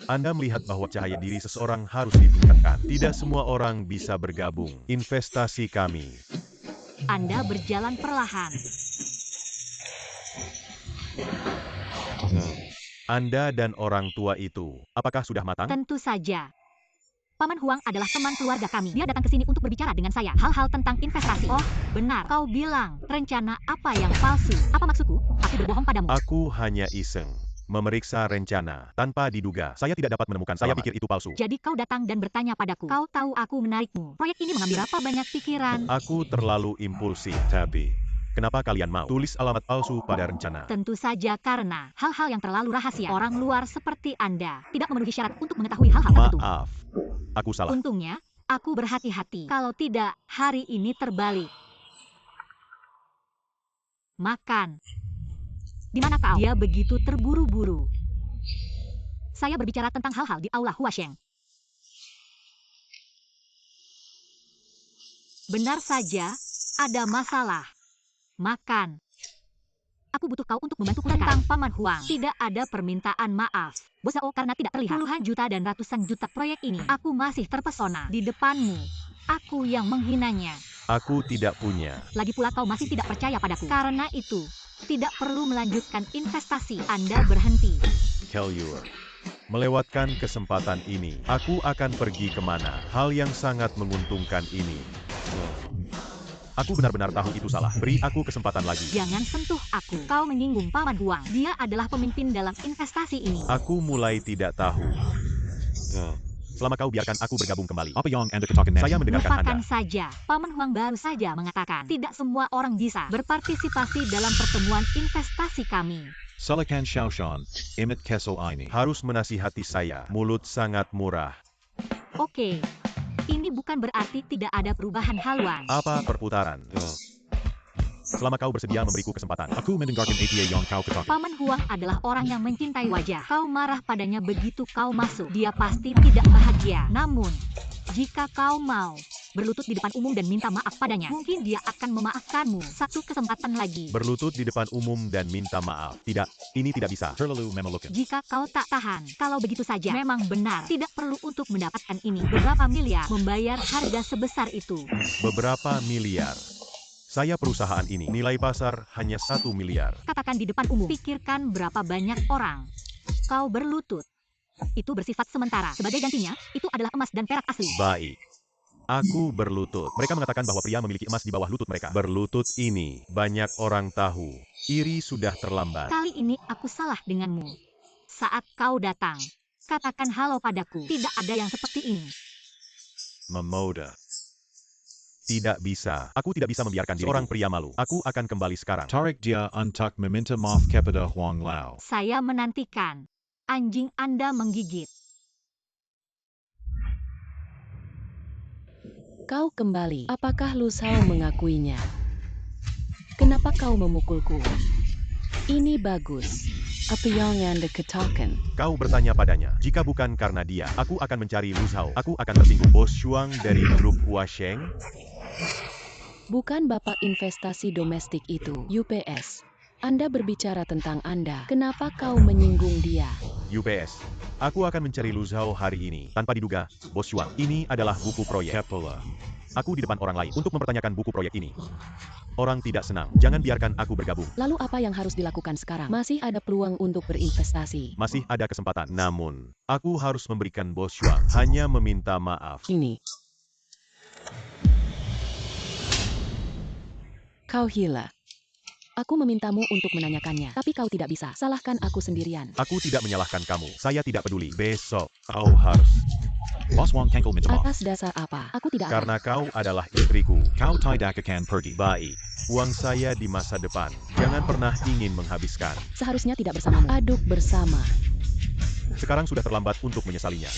Anda melihat bahwa cahaya diri seseorang harus ditingkatkan. Tidak semua orang bisa bergabung. Investasi kami. Anda berjalan perlahan. Anda dan orang tua itu, apakah sudah matang? Tentu saja. Paman Huang adalah teman keluarga kami. Dia datang ke sini untuk berbicara dengan saya. Hal-hal tentang investasi. Oh, benar. Kau bilang, rencana apa yang palsu? Apa maksudku? Aku berbohong padamu. Aku hanya iseng. Memeriksa rencana. Tanpa diduga. Saya tidak dapat menemukan. Saya pikir itu palsu. Jadi kau datang dan bertanya padaku. Kau tahu aku menarikmu. Proyek ini mengambil berapa banyak pikiran? Aku terlalu impulsif. Tapi, kenapa kalian mau tulis alamat palsu pada rencana? Tentu saja karena hal-hal yang terlalu rahasia. Orang luar seperti Anda tidak memenuhi syarat untuk mengetahui hal-hal tertentu. Maaf. Aku salah. Untungnya, aku berhati-hati. Kalau tidak, hari ini terbalik. Makan. Di mana kau? Dia begitu terburu-buru. Saya berbicara tentang hal-hal di aula Huasheng. Benar saja, ada masalah. Makan. Aku butuh kau untuk membantuku tentang Paman Huang. Tidak ada permintaan maaf. Bosao karena tidak terlihat. Puluhan juta dan ratusan juta proyek ini. Aku masih terpesona di depanmu. Aku yang menghinanya. Aku tidak punya. Lagi pula kau masih tidak percaya padaku. Karena itu, tidak perlu melanjutkan investasi. Anda berhenti. Kellure. Melewatkan kesempatan ini, aku akan pergi kemana? Hal yang sangat menguntungkan ini. Aku benar-benar tahu itu salah. Beri aku kesempatan lagi. Jangan sentuh aku. Kau menyinggung Paman Huang. Dia adalah pemimpin dalam investasi ini. Aku mulai tidak tahu. Selama kau biarkan aku bergabung kembali. Apa yang Anda katakan nanti? Saya mendengarkan Lupakan Anda. saja. Paman Huang baru saja mengatakan, tidak semua orang bisa berpartisipasi dalam pertemuan investasi kami. Silakan Shaoshan, Imit Kessel ini. Harus menasihati saya. Mulut sangat murah. Oke. Ini bukan berarti tidak ada perubahan haluan. Apa perputaran? Selama kau bersedia memberiku kesempatan. Aku mendengarkan ATA yang kau katakan. Paman Huang adalah orang yang mencintai wajah. Kau marah padanya begitu kau masuk. Dia pasti tidak bahagia. Namun, jika kau mau berlutut di depan umum dan minta maaf padanya, mungkin dia akan memaafkanmu. Satu kesempatan lagi. Berlutut di depan umum dan minta maaf. Tidak, ini tidak bisa. Terlalu memelukan. Jika kau tak tahan, kalau begitu saja, memang benar. Tidak perlu untuk mendapatkan ini. Beberapa miliar membayar harga sebesar itu. Beberapa miliar. Saya perusahaan ini, nilai pasar hanya 1 miliar. Katakan di depan umum. Pikirkan berapa banyak orang kau berlutut. Itu bersifat sementara. Sebagai gantinya, itu adalah emas dan perak asli. Baik. Aku berlutut. Mereka mengatakan bahwa pria memiliki emas di bawah lutut mereka. Berlutut ini, banyak orang tahu. Iri sudah terlambat. Kali ini aku salah denganmu. Saat kau datang, katakan halo padaku. Tidak ada yang seperti ini. Memoda. Tidak bisa. Aku tidak bisa membiarkan seorang pria malu. Aku akan kembali sekarang. Tarik dia untuk meminta maaf kepada Huang Lao. Saya menantikan. Anjing Anda menggigit. Kau kembali. Apakah Lu Shao mengakuinya? Kenapa kau memukulku? Ini bagus. Apa yang Anda katakan? Kau bertanya padanya. Jika bukan karena dia, aku akan mencari Lu Shao. Aku akan tersinggung. Bos Shuang dari grup Huasheng? Bukan bapak investasi domestik itu, UPS. Anda berbicara tentang Anda. Kenapa kau menyinggung dia? UPS. Aku akan mencari Lu Shao hari ini. Tanpa diduga, Bos Shuang. Ini adalah buku proyek. Kepala. Aku di depan orang lain untuk mempertanyakan buku proyek ini. Orang tidak senang. Jangan biarkan aku bergabung. Lalu apa yang harus dilakukan sekarang? Masih ada peluang untuk berinvestasi. Masih ada kesempatan. Namun, aku harus memberikan Bos Shuang. Hanya meminta maaf. Ini. Kau gila. Aku memintamu untuk menanyakannya, tapi kau tidak bisa. Salahkan aku sendirian. Aku tidak menyalahkan kamu. Saya tidak peduli. Besok, kau harus. Bos Wang Kangkol minta maaf. Atas dasar apa? Aku tidak akan. Karena kau adalah istriku. Kau tidak akan pergi. Baik. Uang saya di masa depan. Jangan pernah ingin menghabiskan. Seharusnya tidak bersamamu. Aduk bersama. Sekarang sudah terlambat untuk menyesalinya.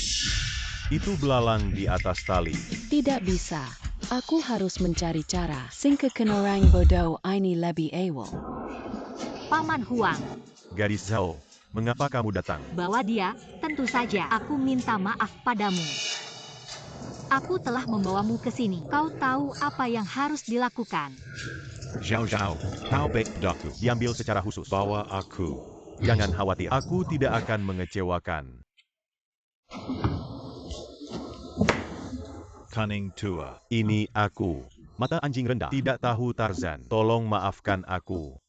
Itu belalang di atas tali. Tidak bisa. Aku harus mencari cara. Singkirkan orang bodoh ini lebih awal. Paman Huang. Gadis Zhao, Mengapa kamu datang? Bawa dia, tentu saja aku minta maaf padamu. Aku telah membawamu ke sini. Kau tahu apa yang harus dilakukan. Zhao Zhao, kau baik padaku. Diambil secara khusus. Bawa aku. Jangan khawatir, aku tidak akan mengecewakan. Cunning tua. Ini aku. Mata anjing rendah. Tidak tahu Tarzan. Tolong maafkan aku.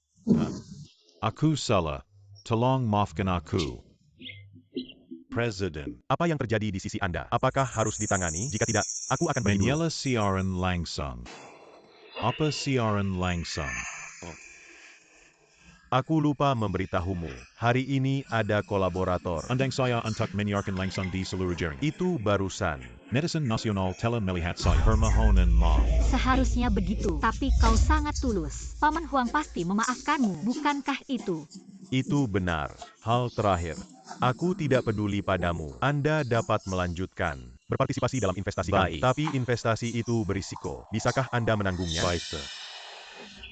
Aku salah. Tolong maafkan aku. Presiden. Apa yang terjadi di sisi Anda? Apakah harus ditangani? Jika tidak, aku akan pergi dulu. Menyela siaran langsung. Apa siaran langsung? Aku lupa memberitahumu. Hari ini ada kolaborator. Undang saya untuk menyiarkan langsung di seluruh jaringan. Itu barusan. Netizen nasional telah melihat saya. Permohonan maaf. Seharusnya begitu, tapi kau sangat tulus. Paman Huang pasti memaafkanmu, bukankah itu? Itu benar. Hal terakhir. Aku tidak peduli padamu. Anda dapat melanjutkan berpartisipasi dalam investasi kami. Tapi investasi itu berisiko. Bisakah Anda menanggungnya? Baik.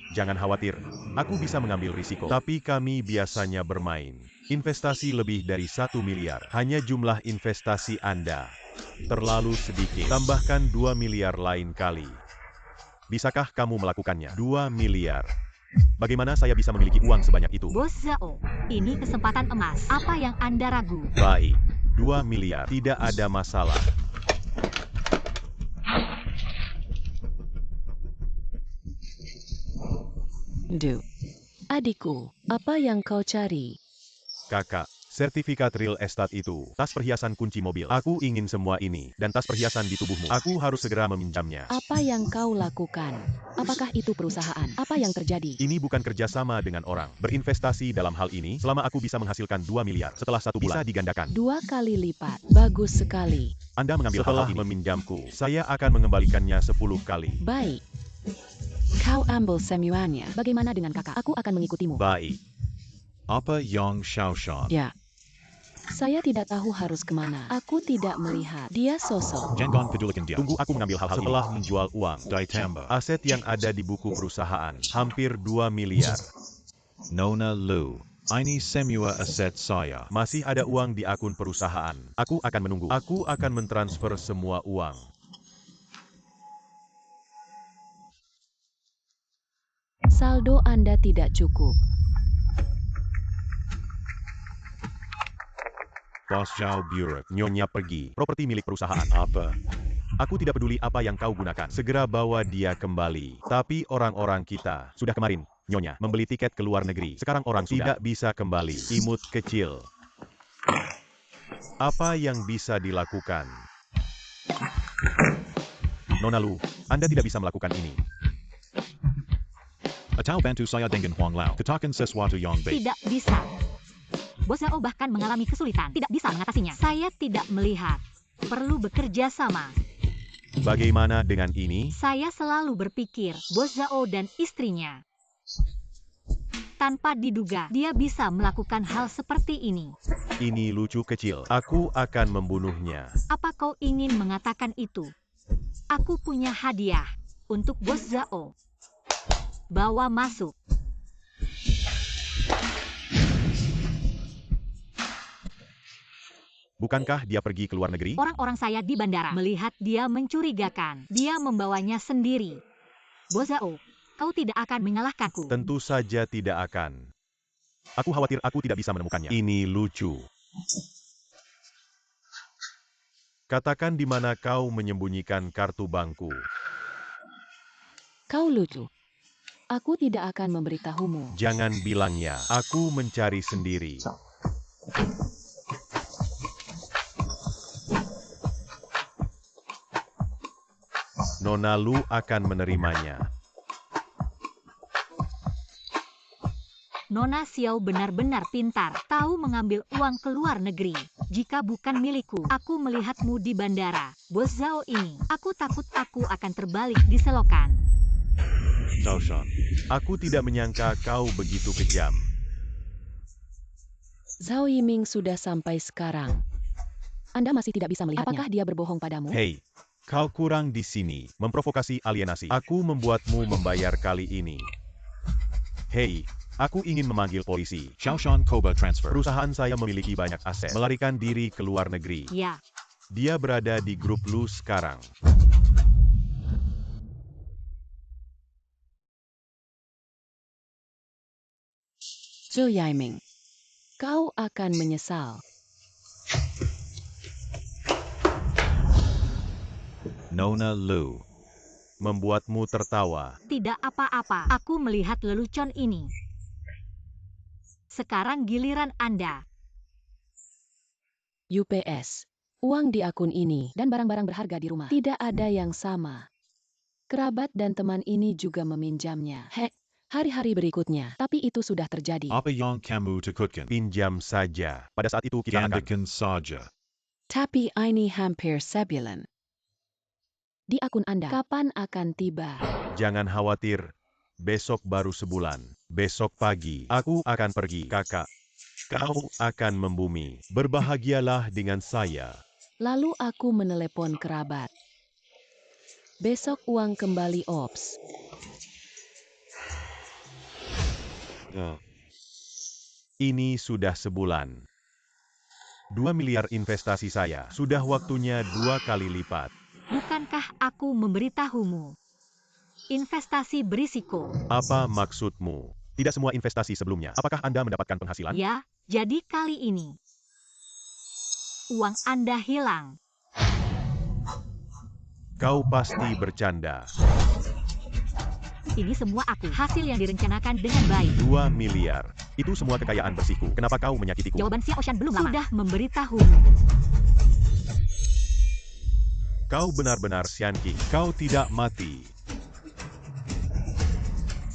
Jangan khawatir, aku bisa mengambil risiko. Tapi kami biasanya bermain. Investasi lebih dari 1 miliar. Hanya jumlah investasi Anda terlalu sedikit. Tambahkan 2 miliar lain kali. Bisakah kamu melakukannya? 2 miliar. Bagaimana saya bisa memiliki uang sebanyak itu? Bos Zhao, ini kesempatan emas. Apa yang Anda ragu? Baik, 2 miliar. Tidak ada masalah. Adikku, apa yang kau cari? Kakak, sertifikat real estate itu, tas perhiasan kunci mobil. Aku ingin semua ini, dan tas perhiasan di tubuhmu. Aku harus segera meminjamnya. Apa yang kau lakukan? Apakah itu perusahaan? Apa yang terjadi? Ini bukan kerjasama dengan orang. Berinvestasi dalam hal ini, selama aku bisa menghasilkan 2 miliar. Setelah 1 bulan, bisa digandakan. 2 kali lipat. Bagus sekali. Anda mengambil setelah hal ini meminjamku, saya akan mengembalikannya 10 kali. Baik. Kau ambil semuanya. Bagaimana dengan kakak? Aku akan mengikutimu. Baik. Apa yang Shaoshan? Ya. Saya tidak tahu harus kemana. Aku tidak melihat. Dia sosok. Jangan pedulikan dia. Tunggu aku mengambil hal-hal setelah menjual uang. Ditambah. Aset yang ada di buku perusahaan, hampir 2 miliar. Nona Lu. Ini semua aset saya. Masih ada uang di akun perusahaan. Aku akan menunggu. Aku akan mentransfer semua uang. Saldo Anda tidak cukup. Bos Zhao Burek. Nyonya pergi. Properti milik perusahaan. Apa? Aku tidak peduli apa yang kau gunakan. Segera bawa dia kembali. Tapi orang-orang kita sudah kemarin, Nyonya, membeli tiket ke luar negeri. Sekarang orang tidak bisa kembali. Imut kecil. Apa yang bisa dilakukan? Nona Lu, Anda tidak bisa melakukan ini. Atau bantu saya dengan Huang Lao. Katakan sesuatu yang baik. Tidak bisa. Bos Zhao bahkan mengalami kesulitan. Tidak bisa mengatasinya. Saya tidak melihat. Perlu bekerja sama. Bagaimana dengan ini? Saya selalu berpikir, Bos Zhao dan istrinya. Tanpa diduga, dia bisa melakukan hal seperti ini. Ini lucu kecil. Aku akan membunuhnya. Apa kau ingin mengatakan itu? Aku punya hadiah untuk Bos Zhao. Bawa masuk. Bukankah dia pergi ke luar negeri? Orang-orang saya di bandara melihat dia mencurigakan. Dia membawanya sendiri. Bos Zhao, kau tidak akan mengalahkanku. Tentu saja tidak akan. Aku khawatir aku tidak bisa menemukannya. Ini lucu. Katakan di mana kau menyembunyikan kartu bankku. Kau lucu. Aku tidak akan memberitahumu. Jangan bilangnya. Aku mencari sendiri. Nona Lu akan menerimanya. Nona Xiao benar-benar pintar, tahu mengambil uang ke luar negeri. Jika bukan milikku, aku melihatmu di bandara. Bos Zhao ini, aku takut aku akan terbalik di selokan. Shaoshan. Aku tidak menyangka kau begitu kejam. Zhao Yiming sudah sampai sekarang. Anda masih tidak bisa melihatnya. Apakah dia berbohong padamu? Hei, kau kurang di sini, memprovokasi alienasi. Aku membuatmu membayar kali ini. Hei, Aku ingin memanggil polisi. Shaoshan Koba transfer. Perusahaan saya memiliki banyak aset. Melarikan diri ke luar negeri. Ya, Dia berada di grup Lu sekarang. Zhou Yaiming, kau akan menyesal. Nona Lu. Membuatmu tertawa. tidak apa-apa. Aku melihat lelucon ini. Sekarang giliran Anda. UPS, uang di akun ini dan barang-barang berharga di rumah tidak ada yang sama. Kerabat dan teman ini juga meminjamnya. Hari-hari berikutnya, tapi itu sudah terjadi. Apa yang kamu takutkan? Pinjam saja. Pada saat itu kita akan... Gandakan saja. Tapi ini hampir sebulan. Di akun Anda, kapan akan tiba? Jangan khawatir. Besok baru sebulan. Besok pagi, aku akan pergi, kakak. Kau akan membumi. Berbahagialah dengan saya. Lalu aku menelepon kerabat. Besok uang kembali, Ops. Ini sudah sebulan. 2 miliar investasi saya. Sudah waktunya 2 kali lipat. Bukankah aku memberitahumu? Investasi berisiko. Apa maksudmu? Tidak semua investasi sebelumnya. Apakah Anda mendapatkan penghasilan? Ya, jadi kali ini uang Anda hilang. Kau pasti bercanda. Ini semua aku. Hasil yang direncanakan dengan baik. 2 miliar. Itu semua kekayaan bersihku. Kenapa kau menyakitiku? Jawaban Xiaoshan belum lama. Sudah memberitahumu. Kau benar-benar Xianqing. Kau tidak mati.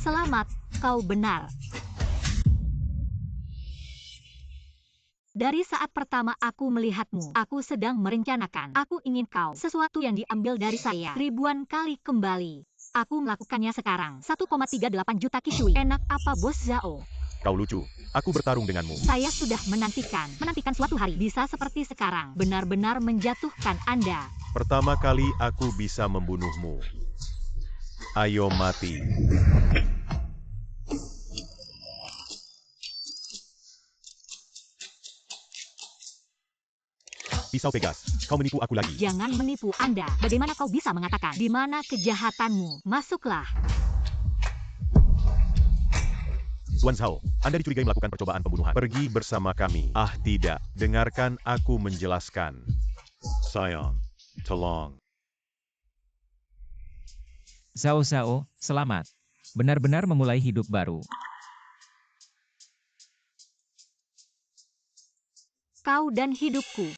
Selamat, kau benar. Dari saat pertama aku melihatmu, aku sedang merencanakan. Aku ingin kau. Sesuatu yang diambil dari saya ribuan kali kembali. Aku melakukannya sekarang. 1,38 juta kishui. Enak apa, Bos Zhao? Kau lucu. Aku bertarung denganmu. Saya sudah menantikan suatu hari bisa seperti sekarang. Benar-benar menjatuhkan Anda. Pertama kali aku bisa membunuhmu. Ayo mati. Pisau Pegas, kau menipu aku lagi. Jangan menipu Anda. Bagaimana kau bisa mengatakan? Di mana kejahatanmu? Masuklah. Tuan Zhao, Anda dicurigai melakukan percobaan pembunuhan. Pergi bersama kami. Ah tidak, dengarkan aku menjelaskan. Sayang. Tolong. Zhao, selamat. Benar-benar memulai hidup baru. Kau dan hidupku.